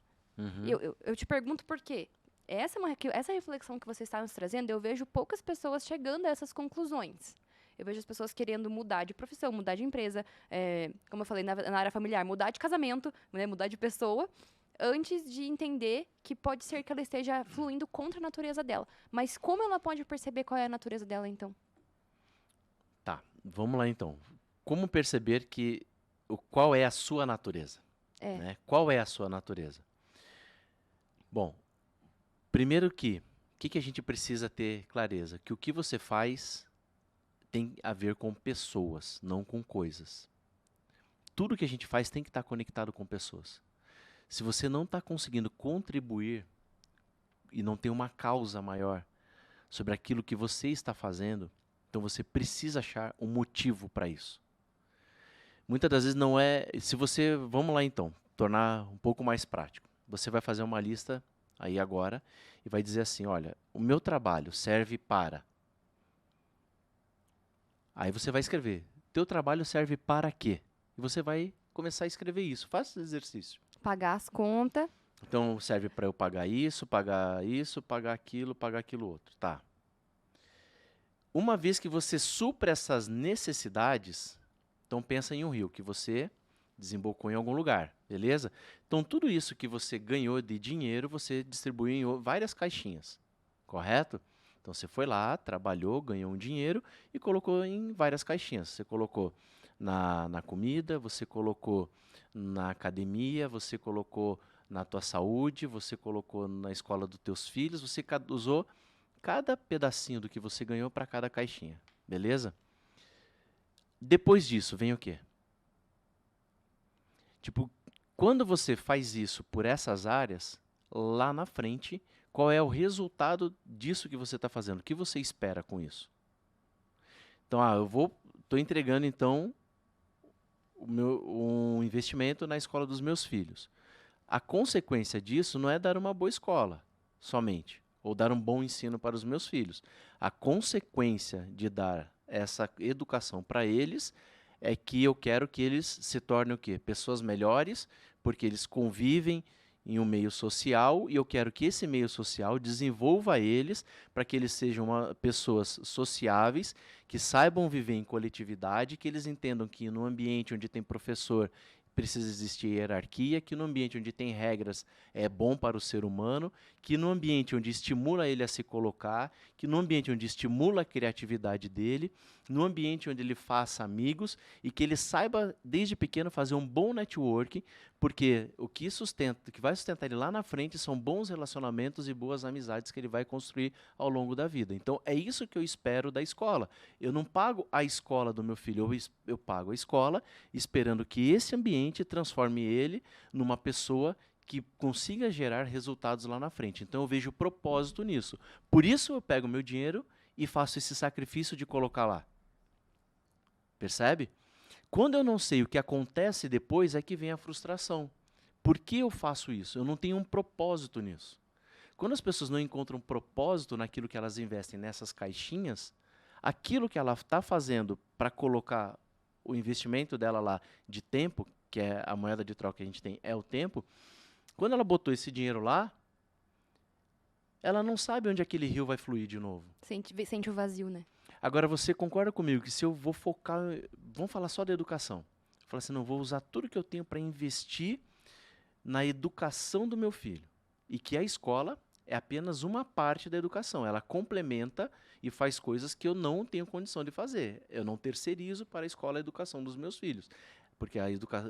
Speaker 1: Eu te pergunto por quê. Essa reflexão que você está nos trazendo, eu vejo poucas pessoas chegando a essas conclusões. Eu vejo as pessoas querendo mudar de profissão, mudar de empresa, como eu falei, na área familiar, mudar de casamento, né, mudar de pessoa, antes de entender que pode ser que ela esteja fluindo contra a natureza dela. Mas como ela pode perceber qual é a natureza dela, então?
Speaker 2: Tá, vamos lá então. Como perceber qual é a sua natureza?
Speaker 1: É,
Speaker 2: Né? Qual é a sua natureza? Bom, primeiro que a gente precisa ter clareza? Que o que você faz tem a ver com pessoas, não com coisas. Tudo que a gente faz tem que estar conectado com pessoas. Se você não está conseguindo contribuir e não tem uma causa maior sobre aquilo que você está fazendo, então você precisa achar um motivo para isso. Muitas das vezes não é. Vamos lá então, tornar um pouco mais prático. Você vai fazer uma lista aí agora e vai dizer assim: olha, o meu trabalho serve para. Aí você vai escrever: teu trabalho serve para quê? E você vai começar a escrever isso. Faça esse exercício.
Speaker 1: pagar as contas.
Speaker 2: Então serve para eu pagar isso, pagar aquilo outro. Tá. Uma vez que você supra essas necessidades, então pensa em um rio que você desembocou em algum lugar, beleza? Então tudo isso que você ganhou de dinheiro, você distribui em várias caixinhas, correto? Então você foi lá, trabalhou, ganhou um dinheiro e colocou em várias caixinhas. Você colocou na comida, você colocou na academia, você colocou na tua saúde, você colocou na escola dos teus filhos, você usou cada pedacinho do que você ganhou para cada caixinha, beleza? Depois disso, vem o quê? Tipo, quando você faz isso por essas áreas, lá na frente, qual é o resultado disso que você está fazendo? O que você espera com isso? Então, estou entregando então um investimento na escola dos meus filhos. A consequência disso não é dar uma boa escola somente, ou dar um bom ensino para os meus filhos. A consequência de dar essa educação para eles é que eu quero que eles se tornem o quê? Pessoas melhores, porque eles convivem em um meio social e eu quero que esse meio social desenvolva eles para que eles sejam pessoas sociáveis, que saibam viver em coletividade, que eles entendam que no ambiente onde tem professor precisa existir hierarquia, que no ambiente onde tem regras é bom para o ser humano, que no ambiente onde estimula ele a se colocar, que no ambiente onde estimula a criatividade dele, no ambiente onde ele faça amigos e que ele saiba desde pequeno fazer um bom networking, porque o que vai sustentar ele lá na frente são bons relacionamentos e boas amizades que ele vai construir ao longo da vida. Então é isso que eu espero da escola. Eu não pago a escola do meu filho, eu pago a escola esperando que esse ambiente transforme ele numa pessoa que consiga gerar resultados lá na frente. Então eu vejo propósito nisso. Por isso eu pego meu dinheiro e faço esse sacrifício de colocar lá. Percebe? Quando eu não sei o que acontece depois, é que vem a frustração. Por que eu faço isso? Eu não tenho um propósito nisso. Quando as pessoas não encontram propósito naquilo que elas investem nessas caixinhas, aquilo que ela está fazendo para colocar o investimento dela lá de tempo, que é a moeda de troca que a gente tem, é o tempo, quando ela botou esse dinheiro lá, ela não sabe onde aquele rio vai fluir de novo.
Speaker 1: Sente o vazio, né?
Speaker 2: Agora, você concorda comigo que se eu vou focar, vamos falar só da educação, falar assim, não, vou usar tudo que eu tenho para investir na educação do meu filho, e que a escola é apenas uma parte da educação, ela complementa e faz coisas que eu não tenho condição de fazer. Eu não terceirizo para a escola a educação dos meus filhos. Porque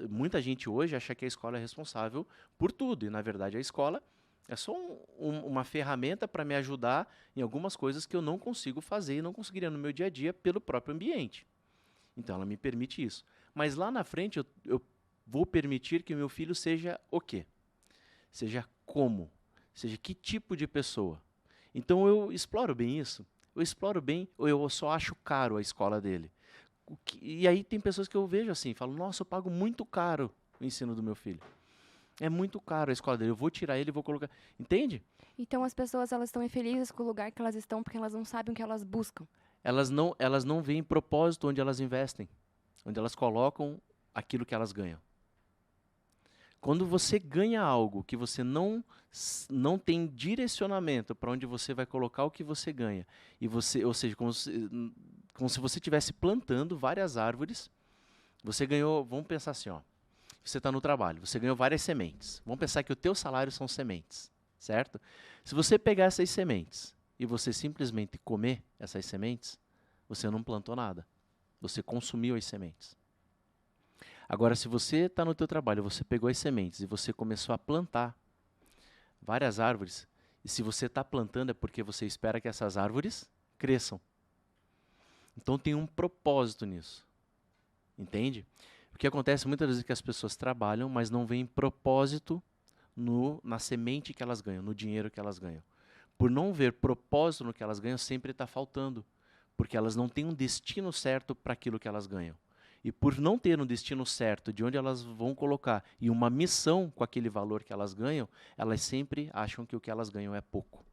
Speaker 2: muita gente hoje acha que a escola é responsável por tudo, e na verdade a escola é só uma ferramenta para me ajudar em algumas coisas que eu não consigo fazer e não conseguiria no meu dia a dia pelo próprio ambiente. Então ela me permite isso. Mas lá na frente eu vou permitir que o meu filho seja o quê? Seja como? Seja que tipo de pessoa? Então eu exploro bem isso? Eu exploro bem ou eu só acho caro a escola dele? E aí tem pessoas que eu vejo assim, falo, nossa, eu pago muito caro o ensino do meu filho. É muito caro a escola dele, eu vou tirar ele e vou colocar... Entende?
Speaker 1: Então as pessoas elas estão infelizes com o lugar que elas estão porque elas não sabem o que elas buscam.
Speaker 2: Elas não veem propósito onde elas investem, onde elas colocam aquilo que elas ganham. Quando você ganha algo que você não tem direcionamento para onde você vai colocar o que você ganha, e você, ou seja, como se você estivesse plantando várias árvores, você ganhou, vamos pensar assim, ó, você está no trabalho, você ganhou várias sementes. Vamos pensar que o teu salário são sementes, certo? Se você pegar essas sementes e você simplesmente comer essas sementes, você não plantou nada. Você consumiu as sementes. Agora, se você está no teu trabalho, você pegou as sementes e você começou a plantar várias árvores, e se você está plantando é porque você espera que essas árvores cresçam. Então tem um propósito nisso. Entende? O que acontece muitas vezes é que as pessoas trabalham, mas não veem propósito na semente que elas ganham, no dinheiro que elas ganham. Por não ver propósito no que elas ganham, sempre está faltando, porque elas não têm um destino certo para aquilo que elas ganham. E por não ter um destino certo de onde elas vão colocar e uma missão com aquele valor que elas ganham, elas sempre acham que o que elas ganham é pouco.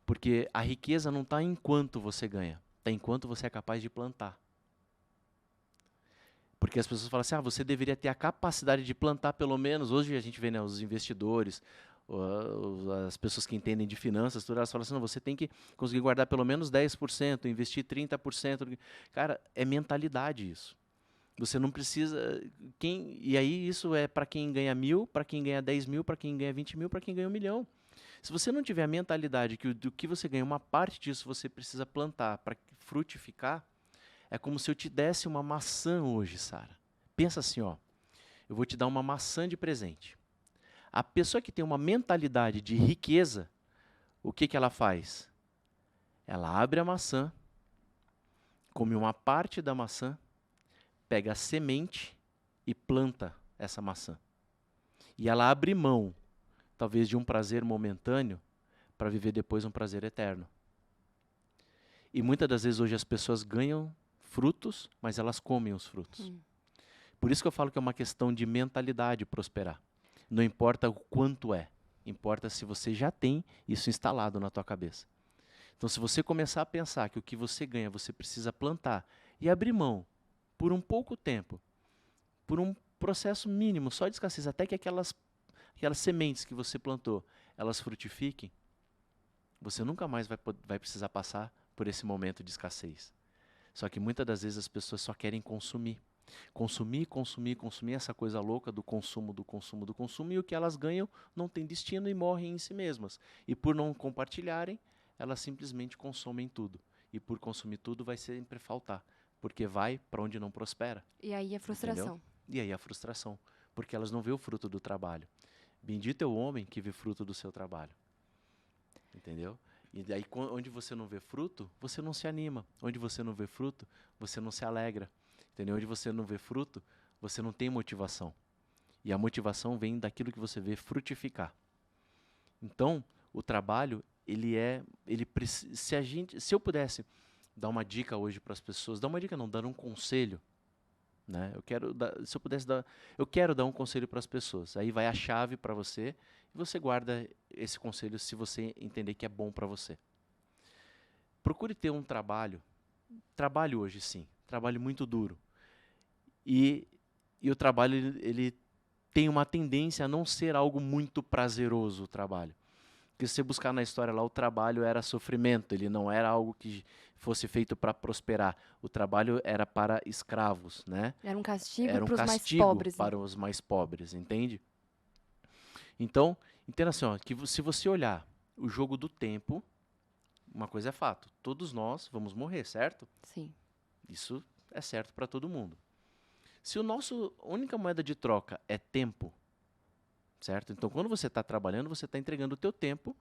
Speaker 2: Porque a riqueza não está em quanto você ganha, está em quanto você é capaz de plantar. Porque as pessoas falam assim, você deveria ter a capacidade de plantar pelo menos, hoje a gente vê, né, os investidores, as pessoas que entendem de finanças, tudo, elas falam assim, não, você tem que conseguir guardar pelo menos 10%, investir 30%. Cara, é mentalidade isso. Você não precisa... E aí isso é para quem ganha 1.000, para quem ganha 10 mil, para quem ganha 20 mil, para quem ganha 1 milhão. Se você não tiver a mentalidade que do que você ganha, uma parte disso você precisa plantar para frutificar, é como se eu te desse uma maçã hoje, Sara. Pensa assim, ó. Eu vou te dar uma maçã de presente. A pessoa que tem uma mentalidade de riqueza, o que ela faz? Ela abre a maçã, come uma parte da maçã, pega a semente e planta essa maçã. E ela abre mão, talvez de um prazer momentâneo, para viver depois um prazer eterno. E muitas das vezes hoje as pessoas ganham frutos, mas elas comem os frutos. Por isso que eu falo que é uma questão de mentalidade prosperar. Não importa o quanto é, importa se você já tem isso instalado na tua cabeça. Então, se você começar a pensar que o que você ganha, você precisa plantar e abrir mão por um pouco tempo, por um processo mínimo, só de escassez, até que aquelas sementes que você plantou, elas frutifiquem, você nunca mais vai precisar passar por esse momento de escassez. Só que muitas das vezes as pessoas só querem consumir. Consumir, essa coisa louca do consumo, e o que elas ganham não tem destino e morrem em si mesmas. E por não compartilharem, elas simplesmente consomem tudo. E por consumir tudo vai sempre faltar, porque vai para onde não prospera.
Speaker 1: E aí a frustração.
Speaker 2: Entendeu? E aí a frustração, porque elas não vê o fruto do trabalho. Bendito é o homem que vê fruto do seu trabalho. Entendeu? E daí, onde você não vê fruto, você não se anima. Onde você não vê fruto, você não se alegra. Entendeu? Onde você não vê fruto, você não tem motivação. E a motivação vem daquilo que você vê frutificar. Então, o trabalho, se eu pudesse dar uma dica hoje para as pessoas, dar uma dica não, dar um conselho, né? Eu quero dar um conselho para as pessoas. Aí vai a chave para você e você guarda esse conselho se você entender que é bom para você. Procure ter um trabalho hoje sim, trabalho muito duro. E o trabalho ele tem uma tendência a não ser algo muito prazeroso, o trabalho. Porque se você buscar na história lá, o trabalho era sofrimento, ele não era algo que fosse feito para prosperar. O trabalho era para escravos, né?
Speaker 1: Era um castigo
Speaker 2: Era um
Speaker 1: para os mais
Speaker 2: castigo
Speaker 1: pobres.
Speaker 2: para os mais pobres, entende? Então, entenda assim, ó, que se você olhar o jogo do tempo, uma coisa é fato, todos nós vamos morrer, certo?
Speaker 1: Sim.
Speaker 2: Isso é certo para todo mundo. Se a única moeda de troca é tempo, certo? Então, quando você está trabalhando, você está entregando o teu tempo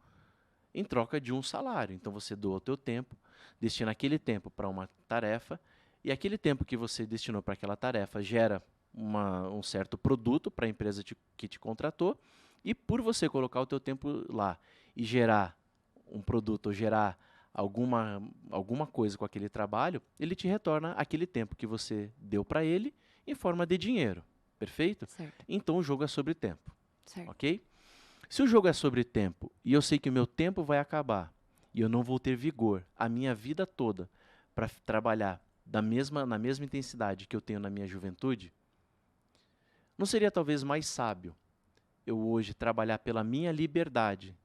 Speaker 2: em troca de um salário. Então, você doa o teu tempo, destina aquele tempo para uma tarefa, e aquele tempo que você destinou para aquela tarefa gera um certo produto para a empresa que te contratou, e por você colocar o teu tempo lá e gerar um produto ou gerar alguma coisa com aquele trabalho, ele te retorna aquele tempo que você deu para ele em forma de dinheiro. Perfeito?
Speaker 1: Certo.
Speaker 2: Então o jogo é sobre tempo.
Speaker 1: Certo.
Speaker 2: Ok? Se o jogo é sobre tempo e eu sei que o meu tempo vai acabar e eu não vou ter vigor a minha vida toda para trabalhar na mesma intensidade que eu tenho na minha juventude, Não seria talvez mais sábio eu hoje trabalhar pela minha liberdade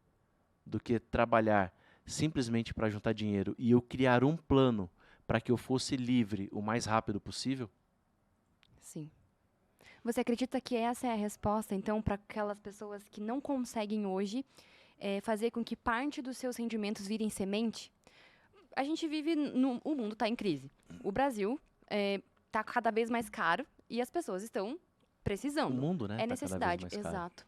Speaker 2: do que trabalhar simplesmente para juntar dinheiro e eu criar um plano para que eu fosse livre o mais rápido possível?
Speaker 1: Sim. Você acredita que essa é a resposta, então, para aquelas pessoas que não conseguem hoje fazer com que parte dos seus rendimentos virem semente? A gente vive, o mundo está em crise. O Brasil está cada vez mais caro e as pessoas estão precisando.
Speaker 2: O mundo, né?
Speaker 1: É
Speaker 2: Tá cada vez
Speaker 1: necessidade,
Speaker 2: mais caro.
Speaker 1: exato.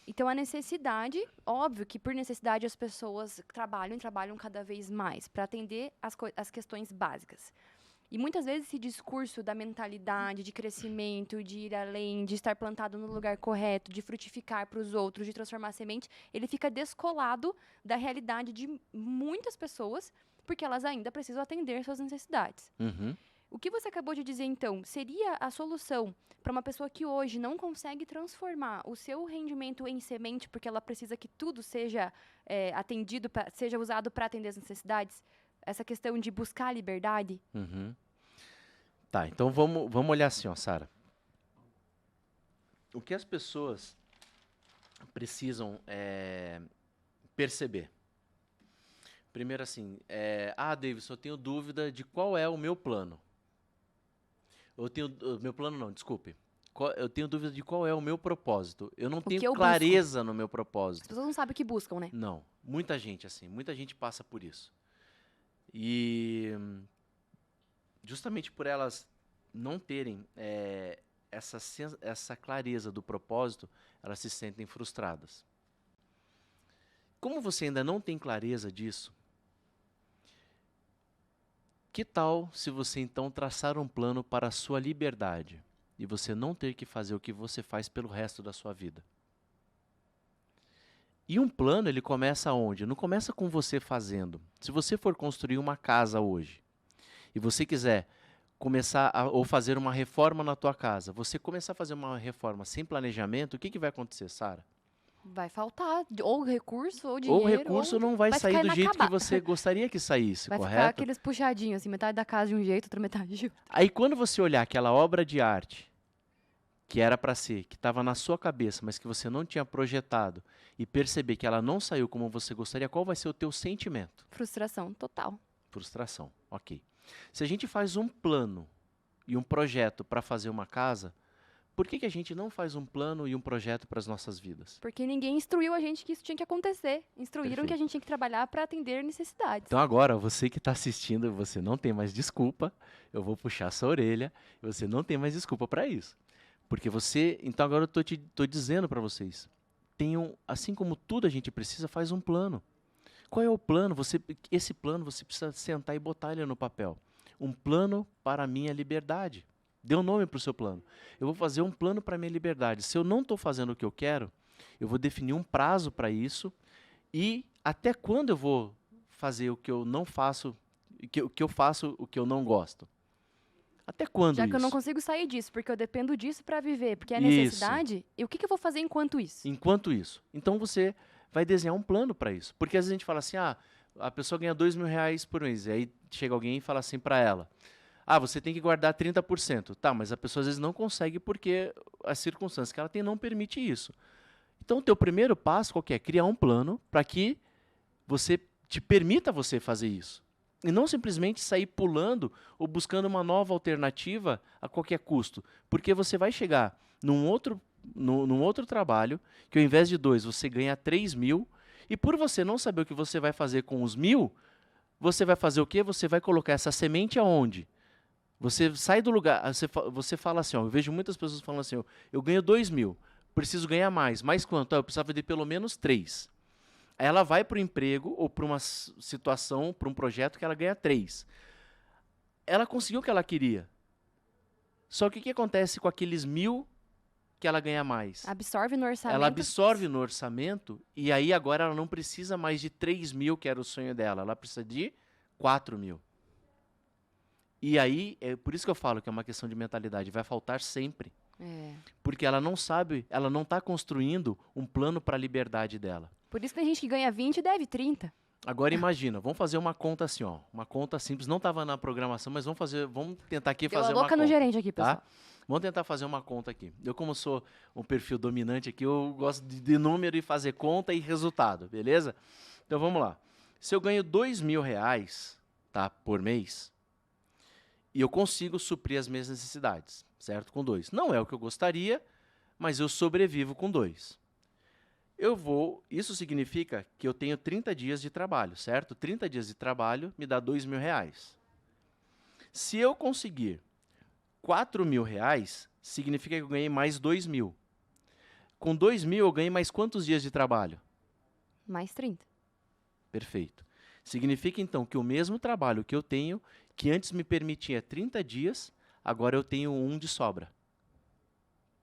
Speaker 1: Então, a necessidade, óbvio que por necessidade as pessoas trabalham cada vez mais para atender as questões básicas. E muitas vezes esse discurso da mentalidade, de crescimento, de ir além, de estar plantado no lugar correto, de frutificar para os outros, de transformar a semente, ele fica descolado da realidade de muitas pessoas, porque elas ainda precisam atender suas necessidades.
Speaker 2: Uhum.
Speaker 1: O que você acabou de dizer, então, seria a solução para uma pessoa que hoje não consegue transformar o seu rendimento em semente, porque ela precisa que tudo seja atendido, seja usado para atender as necessidades? Essa questão de buscar a liberdade?
Speaker 2: Uhum. Tá, então vamos olhar assim, ó, Sara. O que as pessoas precisam perceber? Primeiro assim, Davidson, eu tenho dúvida de qual é o meu plano. Meu plano não, desculpe. Eu tenho dúvida de qual é o meu propósito. Eu não tenho clareza no meu propósito.
Speaker 1: As pessoas não sabem o que buscam, né?
Speaker 2: Não, muita gente passa por isso. E justamente por elas não terem essa clareza do propósito, elas se sentem frustradas. Como você ainda não tem clareza disso, que tal se você então traçar um plano para a sua liberdade e você não ter que fazer o que você faz pelo resto da sua vida? E um plano, ele começa onde? Não começa com você fazendo. Se você for construir uma casa hoje e você quiser começar ou fazer uma reforma na tua casa, você começar a fazer uma reforma sem planejamento, o que vai acontecer, Sara?
Speaker 1: Vai faltar ou recurso ou dinheiro.
Speaker 2: Ou o recurso não vai sair do jeito que você gostaria que saísse,
Speaker 1: vai
Speaker 2: correto?
Speaker 1: Vai ficar aqueles puxadinhos, assim, metade da casa de um jeito, outra metade de outro.
Speaker 2: Aí quando você olhar aquela obra de arte que era para ser, que estava na sua cabeça, mas que você não tinha projetado, e perceber que ela não saiu como você gostaria, qual vai ser o teu sentimento?
Speaker 1: Frustração total.
Speaker 2: Frustração, ok. Se a gente faz um plano e um projeto para fazer uma casa, por que a gente não faz um plano e um projeto para as nossas vidas?
Speaker 1: Porque ninguém instruiu a gente que isso tinha que acontecer. Instruíram
Speaker 2: Perfeito.
Speaker 1: que a gente tinha que trabalhar para atender necessidades.
Speaker 2: Então agora, você que está assistindo, você não tem mais desculpa, eu vou puxar sua orelha, você não tem mais desculpa para isso. Porque você, então agora eu estou dizendo para vocês, assim como tudo a gente precisa, faz um plano. Qual é o plano? Esse plano você precisa sentar e botar ele no papel. Um plano para a minha liberdade. Dê um nome para o seu plano. Eu vou fazer um plano para a minha liberdade. Se eu não estou fazendo o que eu quero, eu vou definir um prazo para isso e até quando eu vou fazer o que eu não faço, que eu faço o que eu não gosto. Até quando
Speaker 1: Já
Speaker 2: isso?
Speaker 1: que eu não consigo sair disso, porque eu dependo disso para viver, porque é necessidade, e o que eu vou fazer enquanto isso?
Speaker 2: Enquanto isso. Então você vai desenhar um plano para isso. Porque às vezes a gente fala assim, a pessoa ganha R$2.000 por mês, e aí chega alguém e fala assim para ela, você tem que guardar 30%. Tá, mas a pessoa às vezes não consegue porque as circunstâncias que ela tem não permite isso. Então o teu primeiro passo qual que é? Criar um plano para que você te permita você fazer isso. E não simplesmente sair pulando ou buscando uma nova alternativa a qualquer custo. Porque você vai chegar num outro trabalho, que ao invés de 2, você ganha 3.000, e por você não saber o que você vai fazer com os 1.000, você vai fazer o quê? Você vai colocar essa semente aonde? Você sai do lugar, você fala assim, eu vejo muitas pessoas falando assim, eu ganho 2.000, preciso ganhar mais. Mais quanto? Eu precisava de pelo menos 3. Aí ela vai para o emprego ou para uma situação, para um projeto que ela ganha 3. Ela conseguiu o que ela queria. Só que o que acontece com aqueles 1.000 que ela ganha mais?
Speaker 1: Absorve no orçamento.
Speaker 2: Ela absorve no orçamento e aí agora ela não precisa mais de 3.000, que era o sonho dela. Ela precisa de 4.000. E aí, é por isso que eu falo que é uma questão de mentalidade. Vai faltar sempre. Porque ela não sabe, ela não está construindo um plano para a liberdade dela.
Speaker 1: Por isso tem gente que ganha 20 e deve 30.
Speaker 2: Agora imagina, vamos fazer uma conta assim, ó, uma conta simples, não estava na programação, mas vamos tentar aqui fazer uma conta.
Speaker 1: Deu a louca no gerente aqui, pessoal.
Speaker 2: Tá? Vamos tentar fazer uma conta aqui. Eu, como sou um perfil dominante aqui, eu gosto de número e fazer conta e resultado, beleza? Então vamos lá. Se eu ganho R$ 2.000, tá, por mês, e eu consigo suprir as minhas necessidades, certo? Com 2. Não é o que eu gostaria, mas eu sobrevivo com 2. Isso significa que eu tenho 30 dias de trabalho, certo? 30 dias de trabalho me dá R$ 2.000. Se eu conseguir R$ 4.000, significa que eu ganhei mais 2.000. Com 2.000 eu ganhei mais quantos dias de trabalho?
Speaker 1: Mais 30.
Speaker 2: Perfeito. Significa então que o mesmo trabalho que eu tenho, que antes me permitia 30 dias, agora eu tenho 1 de sobra.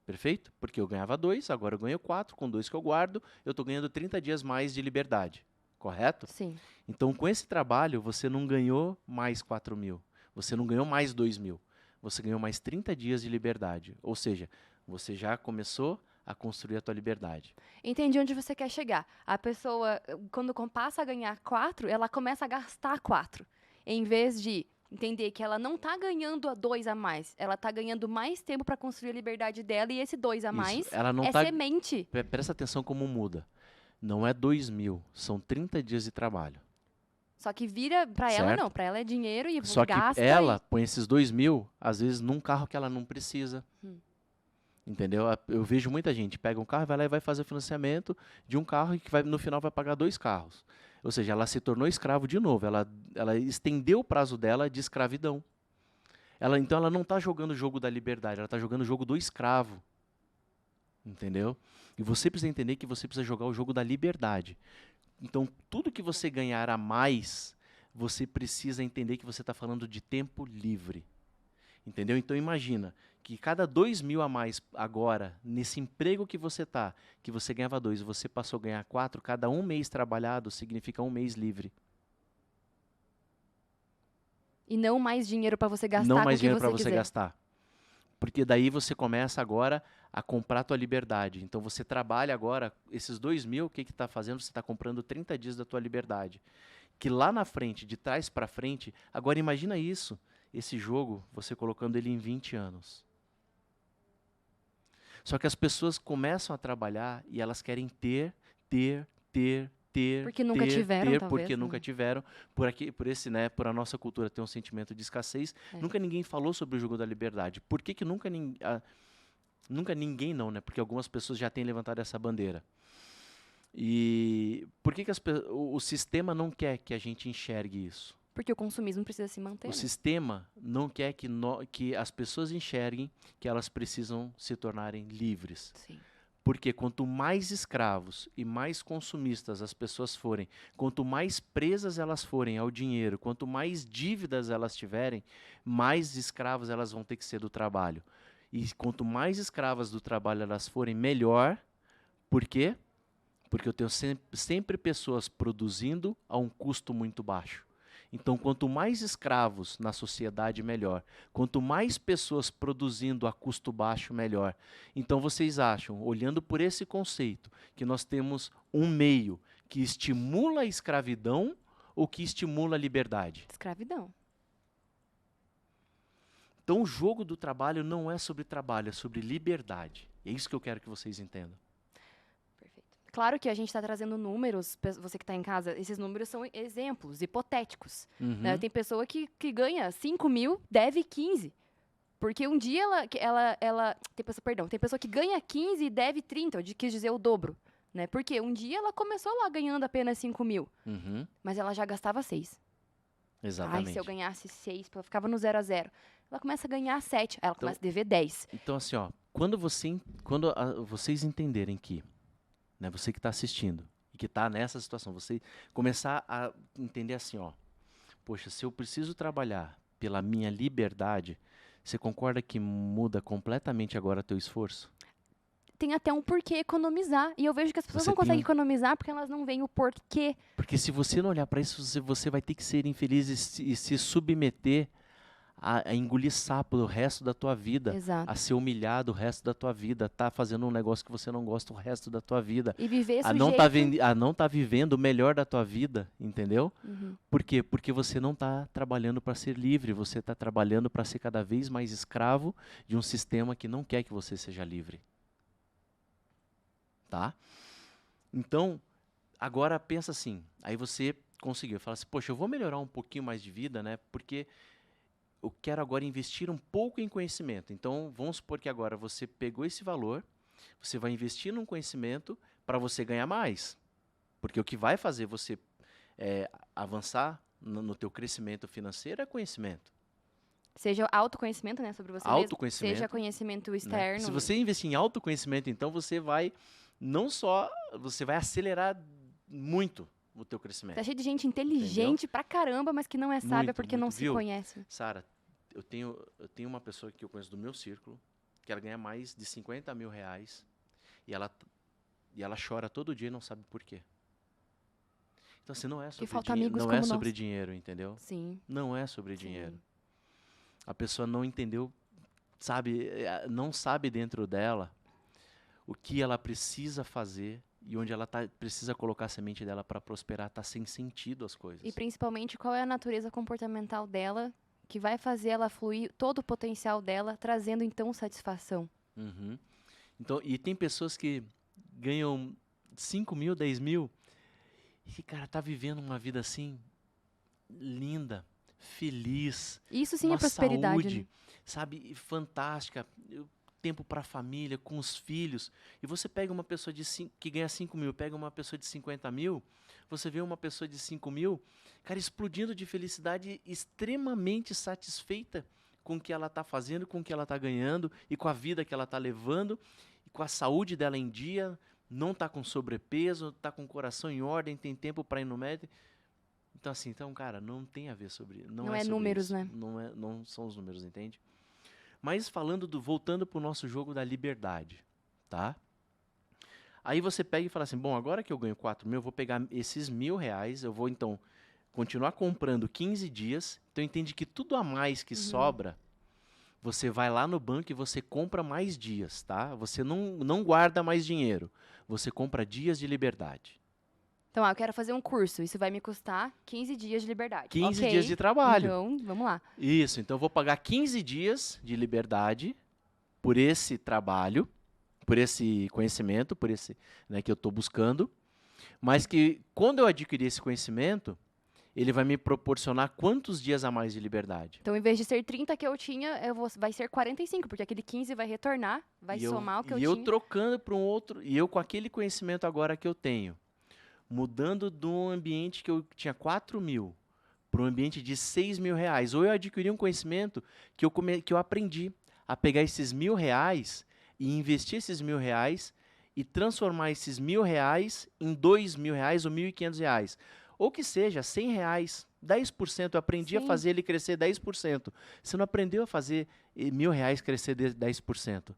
Speaker 2: Perfeito? Porque eu ganhava 2, agora eu ganho 4, com 2 que eu guardo, eu estou ganhando 30 dias mais de liberdade. Correto?
Speaker 1: Sim.
Speaker 2: Então, com esse trabalho, você não ganhou mais 4.000. Você não ganhou mais 2.000. Você ganhou mais 30 dias de liberdade. Ou seja, você já começou a construir a tua liberdade.
Speaker 1: Entendi onde você quer chegar. A pessoa, quando passa a ganhar 4, ela começa a gastar 4. Em vez de entender que ela não está ganhando a 2 a mais, ela está ganhando mais tempo para construir a liberdade dela, e esse 2 a mais
Speaker 2: ela não
Speaker 1: é semente.
Speaker 2: Presta atenção como muda. Não é 2.000, são 30 dias de trabalho.
Speaker 1: Só que vira, para ela não, para ela é dinheiro e
Speaker 2: Só
Speaker 1: gasta.
Speaker 2: Que ela põe esses 2.000, às vezes, num carro que ela não precisa. Entendeu? Eu vejo muita gente, pega um carro, vai lá e vai fazer o financiamento de um carro e que no final vai pagar 2 carros. Ou seja, ela se tornou escravo de novo, ela estendeu o prazo dela de escravidão. Então ela não está jogando o jogo da liberdade, ela está jogando o jogo do escravo. Entendeu? E você precisa entender que você precisa jogar o jogo da liberdade. Então, tudo que você ganhar a mais, você precisa entender que você está falando de tempo livre. Entendeu? Então, imagina que cada 2.000 a mais agora, nesse emprego que você está, que você ganhava 2 e você passou a ganhar 4, cada 1 mês trabalhado significa 1 mês livre.
Speaker 1: E não mais dinheiro para você gastar
Speaker 2: não mais
Speaker 1: com o que
Speaker 2: dinheiro para
Speaker 1: você
Speaker 2: você gastar. Porque daí você começa agora a comprar a tua liberdade. Então você trabalha agora, esses 2.000, o que está fazendo? Você está comprando 30 dias da tua liberdade. Que lá na frente, de trás para frente, agora imagina isso, esse jogo, você colocando ele em 20 anos. Só que as pessoas começam a trabalhar e elas querem ter,
Speaker 1: porque nunca tiveram, talvez,
Speaker 2: porque nunca tiveram, por a nossa cultura ter um sentimento de escassez, nunca ninguém falou sobre o jogo da liberdade. Por que nunca ninguém não, né? Porque algumas pessoas já têm levantado essa bandeira. E por que o sistema não quer que a gente enxergue isso?
Speaker 1: Porque o consumismo precisa se manter.
Speaker 2: O sistema não quer que as pessoas enxerguem que elas precisam se tornarem livres.
Speaker 1: Sim.
Speaker 2: Porque quanto mais escravos e mais consumistas as pessoas forem, quanto mais presas elas forem ao dinheiro, quanto mais dívidas elas tiverem, mais escravas elas vão ter que ser do trabalho. E quanto mais escravas do trabalho elas forem, melhor. Por quê? Porque eu tenho sempre pessoas produzindo a um custo muito baixo. Então, quanto mais escravos na sociedade, melhor. Quanto mais pessoas produzindo a custo baixo, melhor. Então, vocês acham, olhando por esse conceito, que nós temos um meio que estimula a escravidão ou que estimula a liberdade?
Speaker 1: Escravidão.
Speaker 2: Então, o jogo do trabalho não é sobre trabalho, é sobre liberdade. É isso que eu quero que vocês entendam.
Speaker 1: Claro que a gente está trazendo números, você que está em casa, esses números são exemplos hipotéticos. Né? Tem pessoa que ganha 5.000, deve 15. Porque um dia tem pessoa que ganha 15 e deve 30, eu quis dizer o dobro. Né? Porque um dia ela começou lá ganhando apenas 5.000, mas ela já gastava 6.
Speaker 2: Exatamente.
Speaker 1: Ai, se eu ganhasse 6, ela ficava no 0 a 0. Ela começa a ganhar 7, aí ela começa a dever 10.
Speaker 2: Então, assim, ó, quando vocês entenderem que, né, você que está assistindo e que está nessa situação, você começar a entender assim, ó, poxa, se eu preciso trabalhar pela minha liberdade, você concorda que muda completamente agora teu esforço?
Speaker 1: Tem até um porquê economizar. E eu vejo que as pessoas não conseguem economizar porque elas não veem o porquê.
Speaker 2: Porque se você não olhar para isso, você vai ter que ser infeliz e se submeter a engolir sapo o resto da tua vida, a
Speaker 1: Exato.
Speaker 2: ser humilhado o resto da tua vida, tá fazendo um negócio que você não gosta o resto da tua vida,
Speaker 1: E viver
Speaker 2: a não tá,
Speaker 1: sujeito.
Speaker 2: a não tá vivendo o melhor da tua vida, entendeu?
Speaker 1: Uhum.
Speaker 2: Por quê? Porque você não está trabalhando para ser livre, você está trabalhando para ser cada vez mais escravo de um sistema que não quer que você seja livre. Tá? Então, agora pensa assim, aí você conseguiu, fala assim, poxa, eu vou melhorar um pouquinho mais de vida, né? Porque eu quero agora investir um pouco em conhecimento. Então, vamos supor que agora você pegou esse valor, você vai investir num conhecimento para você ganhar mais. Porque o que vai fazer você avançar no teu crescimento financeiro é conhecimento.
Speaker 1: Seja autoconhecimento, né, sobre você mesmo, seja
Speaker 2: Autoconhecimento,
Speaker 1: conhecimento
Speaker 2: né? Se
Speaker 1: externo.
Speaker 2: você investir em autoconhecimento, então você vai não só você vai acelerar muito o teu
Speaker 1: Tá
Speaker 2: crescimento,
Speaker 1: cheio de gente
Speaker 2: entendeu?
Speaker 1: inteligente pra caramba, mas que não é sábia
Speaker 2: Muito,
Speaker 1: porque não
Speaker 2: muito,
Speaker 1: se
Speaker 2: viu?
Speaker 1: conhece.
Speaker 2: Sara, eu tenho uma pessoa que eu conheço do meu círculo que ela ganha mais de 50 mil reais e ela chora todo dia e não sabe por quê. Então, assim, não é
Speaker 1: Que
Speaker 2: sobre
Speaker 1: falta
Speaker 2: dinheiro,
Speaker 1: amigos
Speaker 2: não é
Speaker 1: como
Speaker 2: sobre
Speaker 1: nós.
Speaker 2: dinheiro, entendeu?
Speaker 1: Sim,
Speaker 2: Não é sobre dinheiro.
Speaker 1: sim.
Speaker 2: A pessoa não entendeu, sabe, não sabe dentro dela o que ela precisa fazer e onde ela precisa colocar a semente dela para prosperar, tá sem sentido as
Speaker 1: E
Speaker 2: coisas.
Speaker 1: principalmente qual é a natureza comportamental dela que vai fazer ela fluir todo o potencial dela, trazendo então satisfação.
Speaker 2: Uhum. Então, e tem pessoas que ganham 5 mil, 10 mil e que, cara, tá vivendo uma vida assim, linda, feliz,
Speaker 1: Isso sim é
Speaker 2: uma
Speaker 1: prosperidade, né?
Speaker 2: saúde, sabe, fantástica, tempo para a família, com os filhos. E você pega uma pessoa que ganha 5 mil, pega uma pessoa de 50 mil, você vê uma pessoa de 5 mil, cara, explodindo de felicidade, extremamente satisfeita com o que ela está fazendo, com o que ela está ganhando e com a vida que ela está levando, e com a saúde dela em dia, não está com sobrepeso, está com o coração em ordem, tem tempo para ir no médico. Então, assim, cara, não tem a ver sobre, não
Speaker 1: Não
Speaker 2: é
Speaker 1: é
Speaker 2: sobre
Speaker 1: números,
Speaker 2: isso.
Speaker 1: né?
Speaker 2: Não são os números, entende? Mas voltando para o nosso jogo da liberdade, tá? Aí você pega e fala assim, bom, agora que eu ganho 4 mil, eu vou pegar esses R$ 1.000, eu vou então continuar comprando 15 dias, então entende que tudo a mais que
Speaker 1: Uhum.
Speaker 2: sobra, você vai lá no banco e você compra mais dias, tá? Você não guarda mais dinheiro, você compra dias de liberdade.
Speaker 1: Então, eu quero fazer um curso. Isso vai me custar 15 dias de liberdade.
Speaker 2: 15 dias de
Speaker 1: Ok.
Speaker 2: trabalho.
Speaker 1: Então, vamos lá.
Speaker 2: Isso, então eu vou pagar 15 dias de liberdade por esse trabalho, por esse conhecimento, por esse, né, que eu estou buscando, mas que quando eu adquirir esse conhecimento, ele vai me proporcionar quantos dias a mais de liberdade?
Speaker 1: Então, em vez de ser 30 que eu tinha, vai ser 45, porque aquele 15 vai retornar, vai somar o que eu
Speaker 2: E eu
Speaker 1: tinha.
Speaker 2: trocando para um outro, e eu com aquele conhecimento agora que eu tenho, mudando de um ambiente que eu tinha 4 mil para um ambiente de 6 mil reais, ou eu adquiri um conhecimento que eu aprendi a pegar esses R$ 1.000 e investir esses R$ 1.000 e transformar esses R$ 1.000 em R$ 2.000 ou R$ 1.500. Ou que seja, R$ 100, 10%. Eu aprendi a
Speaker 1: Sim.
Speaker 2: fazer ele crescer 10%. Você não aprendeu a fazer R$ 1.000 crescer 10%.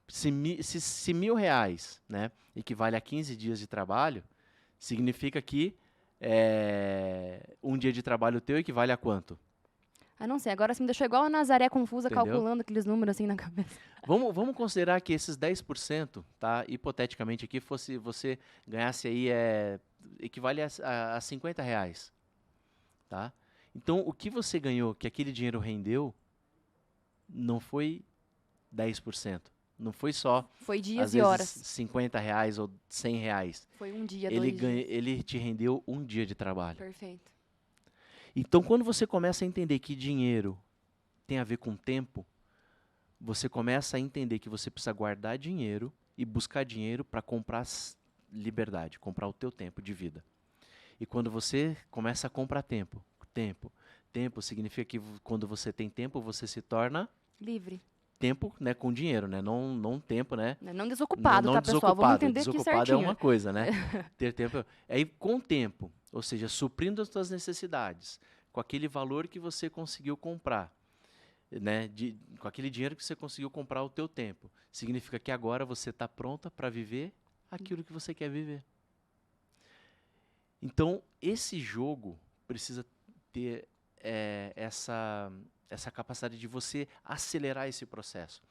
Speaker 2: Se R$ 1.000, né, equivale a 15 dias de trabalho, significa que um dia de trabalho teu equivale a quanto?
Speaker 1: Ah, não sei. Agora você me deixou igual a Nazaré confusa,
Speaker 2: Entendeu?
Speaker 1: calculando aqueles números assim na cabeça.
Speaker 2: Vamos considerar que esses 10%, tá? Hipoteticamente aqui, fosse você ganhasse aí, equivale a R$ 50, tá? Então, o que você ganhou, que aquele dinheiro rendeu, não foi 10%. Não foi só,
Speaker 1: Foi
Speaker 2: às
Speaker 1: dias e
Speaker 2: vezes,
Speaker 1: horas.
Speaker 2: R$ 50 ou R$ 100.
Speaker 1: Foi um dia, 2 dias.
Speaker 2: Ele te rendeu um dia de trabalho.
Speaker 1: Perfeito.
Speaker 2: Então, quando você começa a entender que dinheiro tem a ver com tempo, você começa a entender que você precisa guardar dinheiro e buscar dinheiro para comprar liberdade, comprar o teu tempo de vida. E quando você começa a comprar tempo significa que quando você tem tempo, você se torna
Speaker 1: Livre.
Speaker 2: tempo, né, com dinheiro, né? Não tempo, né?
Speaker 1: Né? Não desocupado,
Speaker 2: Não
Speaker 1: tá, pessoal? Vamos
Speaker 2: desocupado.
Speaker 1: entender aqui
Speaker 2: Desocupado é
Speaker 1: certinho.
Speaker 2: uma coisa, né? Ter tempo. Aí com tempo, ou seja, suprindo as tuas necessidades, com aquele valor que você conseguiu comprar, né? Com aquele dinheiro que você conseguiu comprar o teu tempo. Significa que agora você está pronta para viver aquilo que você quer viver. Então, esse jogo precisa ter essa capacidade de você acelerar esse processo.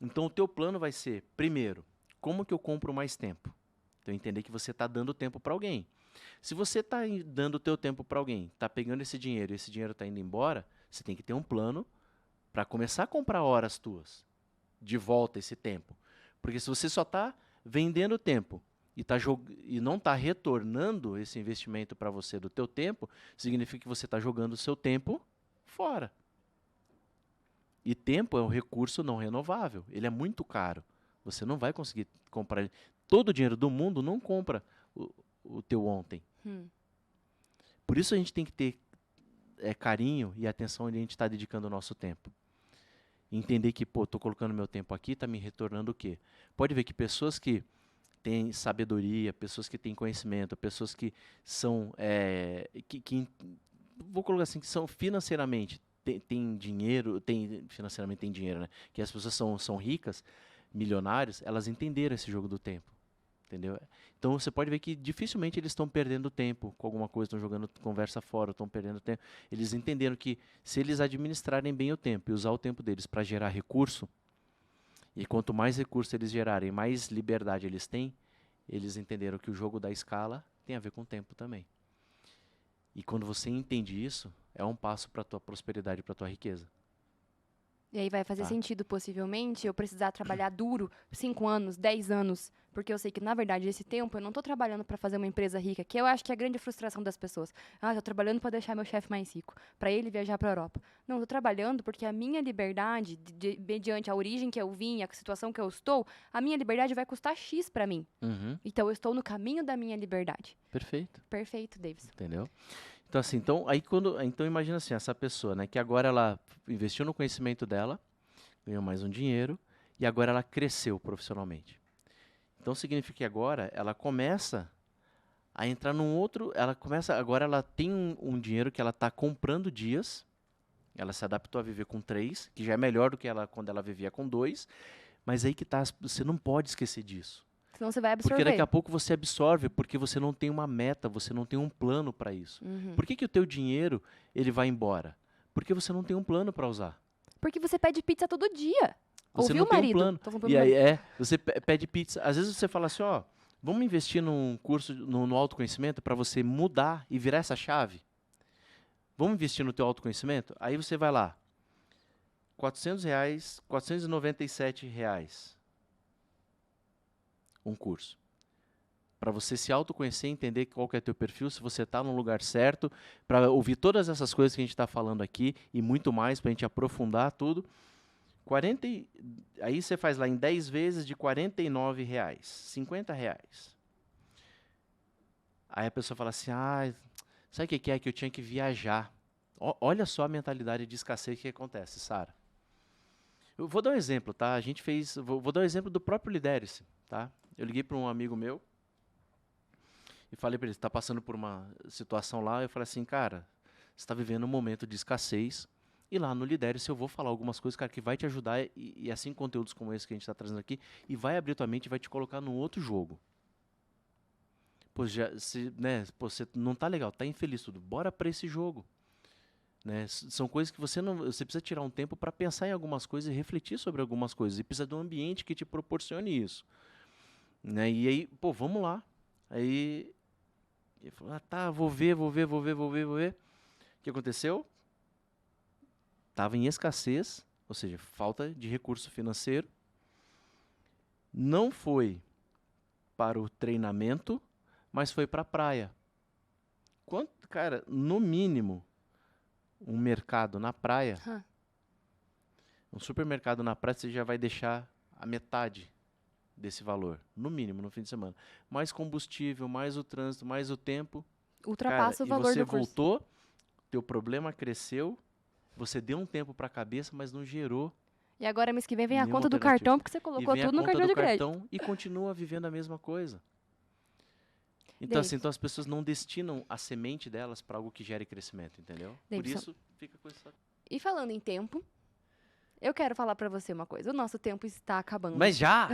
Speaker 2: Então, o teu plano vai ser, primeiro, como que eu compro mais tempo? Então, entender que você está dando tempo para alguém. Se você está dando o teu tempo para alguém, está pegando esse dinheiro e esse dinheiro está indo embora, você tem que ter um plano para começar a comprar horas tuas, de volta esse tempo. Porque se você só está vendendo tempo e não está retornando esse investimento para você do teu tempo, significa que você está jogando o seu tempo fora. E tempo é um recurso não renovável. Ele é muito caro. Você não vai conseguir comprar ele. Todo o dinheiro do mundo não compra o teu ontem. Por isso a gente tem que ter carinho e atenção onde a gente está dedicando o nosso tempo. Entender que, estou colocando meu tempo aqui, está me retornando o quê? Pode ver que pessoas que têm sabedoria, pessoas que têm conhecimento, pessoas que são, vou colocar assim, que são financeiramente, tem dinheiro, financeiramente tem dinheiro, né? Que as pessoas são ricas, milionários, elas entenderam esse jogo do tempo. Entendeu? Então você pode ver que dificilmente eles estão perdendo tempo com alguma coisa, estão jogando conversa fora, estão perdendo tempo. Eles entenderam que se eles administrarem bem o tempo e usar o tempo deles para gerar recurso, e quanto mais recurso eles gerarem, mais liberdade eles têm, eles entenderam que o jogo da escala tem a ver com o tempo também. E quando você entende isso, é um passo para a tua prosperidade, para a tua riqueza.
Speaker 1: E aí vai fazer sentido, possivelmente, eu precisar trabalhar duro 5 anos, 10 anos, porque eu sei que, na verdade, esse tempo eu não estou trabalhando para fazer uma empresa rica, que eu acho que é a grande frustração das pessoas. Estou trabalhando para deixar meu chefe mais rico, para ele viajar para a Europa. Não, estou trabalhando porque a minha liberdade, mediante a origem que eu vim, a situação que eu estou, a minha liberdade vai custar X para mim. Então, eu estou no caminho da minha liberdade.
Speaker 2: Perfeito.
Speaker 1: Perfeito, Davis.
Speaker 2: Entendeu? Então, assim, então imagina assim, essa pessoa, né, que agora ela investiu no conhecimento dela, ganhou mais um dinheiro, e agora ela cresceu profissionalmente. Então, significa que agora ela começa a entrar num outro, agora ela tem um dinheiro que ela está comprando dias, ela se adaptou a viver com 3, que já é melhor do que quando ela vivia com 2, mas aí que tá, você não pode esquecer disso.
Speaker 1: Senão você vai absorver.
Speaker 2: Porque daqui a pouco você absorve, porque você não tem uma meta, você não tem um plano para isso. Por que o teu dinheiro ele vai embora? Porque você não tem um plano para usar.
Speaker 1: Porque você pede pizza todo dia.
Speaker 2: Você
Speaker 1: ouviu,
Speaker 2: não tem
Speaker 1: marido?
Speaker 2: um plano. E aí você pede pizza. Às vezes você fala assim, vamos investir num curso no autoconhecimento para você mudar e virar essa chave. Vamos investir no teu autoconhecimento? Aí você vai lá, R$400, R$497. Um curso. Para você se autoconhecer, entender qual que é teu perfil, se você está no lugar certo, para ouvir todas essas coisas que a gente está falando aqui e muito mais, para a gente aprofundar tudo. Aí você faz lá em 10 vezes de R$49, R$50. Aí a pessoa fala assim, sabe o que é que eu tinha que viajar? Olha só a mentalidade de escassez que acontece, Sara. Eu vou dar um exemplo, tá? Vou dar um exemplo do próprio Lidere-se, tá? Eu liguei para um amigo meu e falei para ele, está passando por uma situação lá, eu falei assim, cara, você está vivendo um momento de escassez, e lá no Lidere-se eu vou falar algumas coisas, cara, que vai te ajudar, e assim, conteúdos como esse que a gente está trazendo aqui, e vai abrir tua mente e vai te colocar num outro jogo. Pô, você não tá legal, tá infeliz tudo, bora para esse jogo. Né? São coisas que você precisa tirar um tempo para pensar em algumas coisas e refletir sobre algumas coisas, e precisa de um ambiente que te proporcione isso. Né? E aí, vamos lá. Aí ele falou, vou ver. O que aconteceu? Estava em escassez, ou seja, falta de recurso financeiro. Não foi para o treinamento, mas foi para a praia. Cara, no mínimo, um mercado na praia, um supermercado na praia, você já vai deixar a metade desse valor, no mínimo, no fim de semana. Mais combustível, mais o trânsito, mais o tempo.
Speaker 1: Ultrapassa o valor do curso.
Speaker 2: E você voltou, teu problema cresceu, você deu um tempo para a cabeça, mas não gerou.
Speaker 1: E agora, mês que vem a conta do cartão, porque você colocou tudo no cartão de crédito.
Speaker 2: E continua vivendo a mesma coisa. Então, então as pessoas não destinam a semente delas para algo que gere crescimento, entendeu? Por isso, fica com essa...
Speaker 1: E falando em tempo, eu quero falar para você uma coisa. O nosso tempo está acabando.
Speaker 2: Mas já?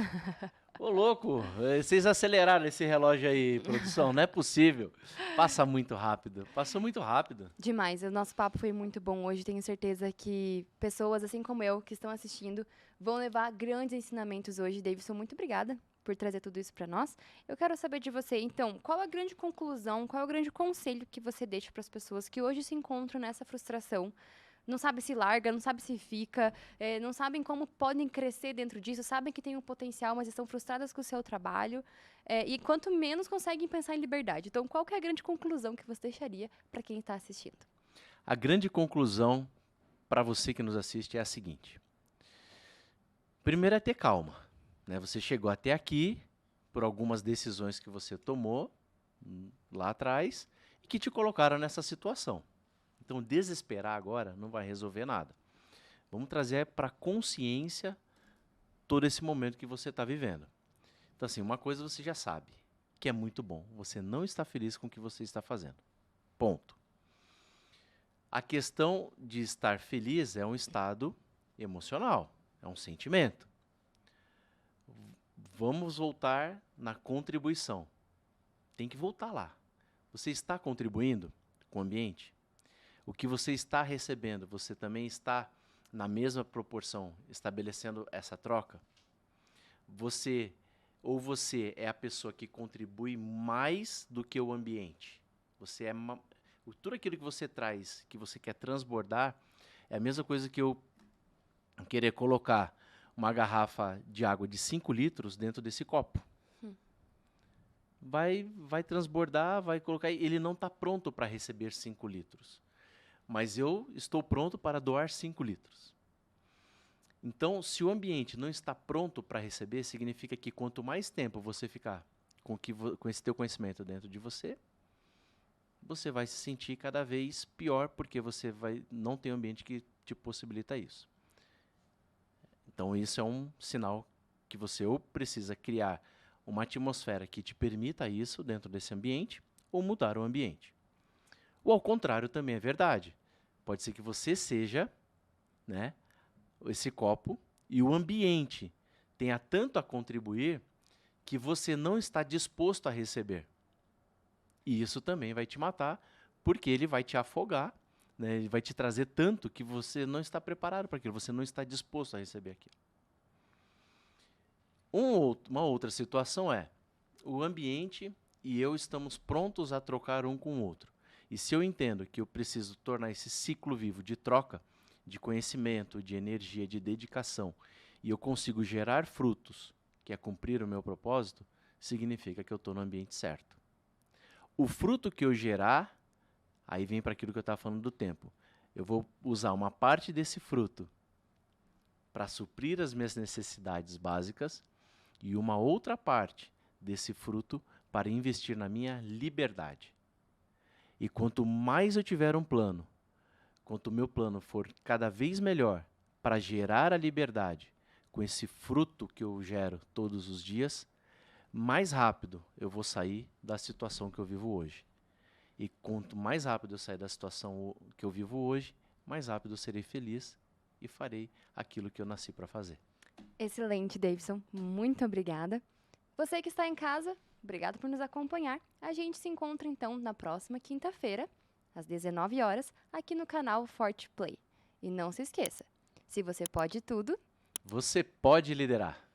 Speaker 2: Ô, louco, vocês aceleraram esse relógio aí, produção, não é possível. Passa muito rápido, passou muito rápido.
Speaker 1: Demais. O nosso papo foi muito bom hoje. Tenho certeza que pessoas, assim como eu, que estão assistindo, vão levar grandes ensinamentos hoje. Davidson, muito obrigada por trazer tudo isso para nós. Eu quero saber de você, então, qual a grande conclusão, qual é o grande conselho que você deixa para as pessoas que hoje se encontram nessa frustração? Não sabe se larga, não sabe se fica, não sabem como podem crescer dentro disso, sabem que tem um potencial, mas estão frustradas com o seu trabalho, e quanto menos conseguem pensar em liberdade. Então, qual que é a grande conclusão que você deixaria para quem está assistindo?
Speaker 2: A grande conclusão para você que nos assiste é a seguinte. Primeiro é ter calma, né? Você chegou até aqui por algumas decisões que você tomou lá atrás e que te colocaram nessa situação. Então, desesperar agora não vai resolver nada. Vamos trazer para consciência todo esse momento que você está vivendo. Então, assim, uma coisa você já sabe, que é muito bom. Você não está feliz com o que você está fazendo. Ponto. A questão de estar feliz é um estado emocional, é um sentimento. Vamos voltar na contribuição. Tem que voltar lá. Você está contribuindo com o ambiente? O que você está recebendo, você também está na mesma proporção estabelecendo essa troca? Você é a pessoa que contribui mais do que o ambiente? Você é tudo aquilo que você traz, que você quer transbordar, é a mesma coisa que eu querer colocar uma garrafa de água de 5 litros dentro desse copo. Vai transbordar, vai colocar. Ele não está pronto para receber 5 litros. Mas eu estou pronto para doar 5 litros. Então, se o ambiente não está pronto para receber, significa que quanto mais tempo você ficar com esse teu conhecimento dentro de você vai se sentir cada vez pior, porque você não tem um ambiente que te possibilita isso. Então, isso é um sinal que você ou precisa criar uma atmosfera que te permita isso dentro desse ambiente, ou mudar o ambiente. Ou ao contrário também é verdade. Pode ser que você seja, né, esse copo e o ambiente tenha tanto a contribuir que você não está disposto a receber. E isso também vai te matar, porque ele vai te afogar, né, ele vai te trazer tanto que você não está preparado para aquilo, você não está disposto a receber aquilo. Uma outra situação é, o ambiente e eu estamos prontos a trocar um com o outro. E se eu entendo que eu preciso tornar esse ciclo vivo de troca, de conhecimento, de energia, de dedicação, e eu consigo gerar frutos, que é cumprir o meu propósito, significa que eu estou no ambiente certo. O fruto que eu gerar, aí vem para aquilo que eu estava falando do tempo. Eu vou usar uma parte desse fruto para suprir as minhas necessidades básicas e uma outra parte desse fruto para investir na minha liberdade. E quanto mais eu tiver um plano, quanto o meu plano for cada vez melhor para gerar a liberdade com esse fruto que eu gero todos os dias, mais rápido eu vou sair da situação que eu vivo hoje. E quanto mais rápido eu sair da situação que eu vivo hoje, mais rápido eu serei feliz e farei aquilo que eu nasci para fazer.
Speaker 1: Excelente, Davidson. Muito obrigada. Você que está em casa, obrigado por nos acompanhar. A gente se encontra, então, na próxima quinta-feira, às 19 horas, aqui no canal Forte Play. E não se esqueça, se você pode tudo,
Speaker 2: você pode liderar.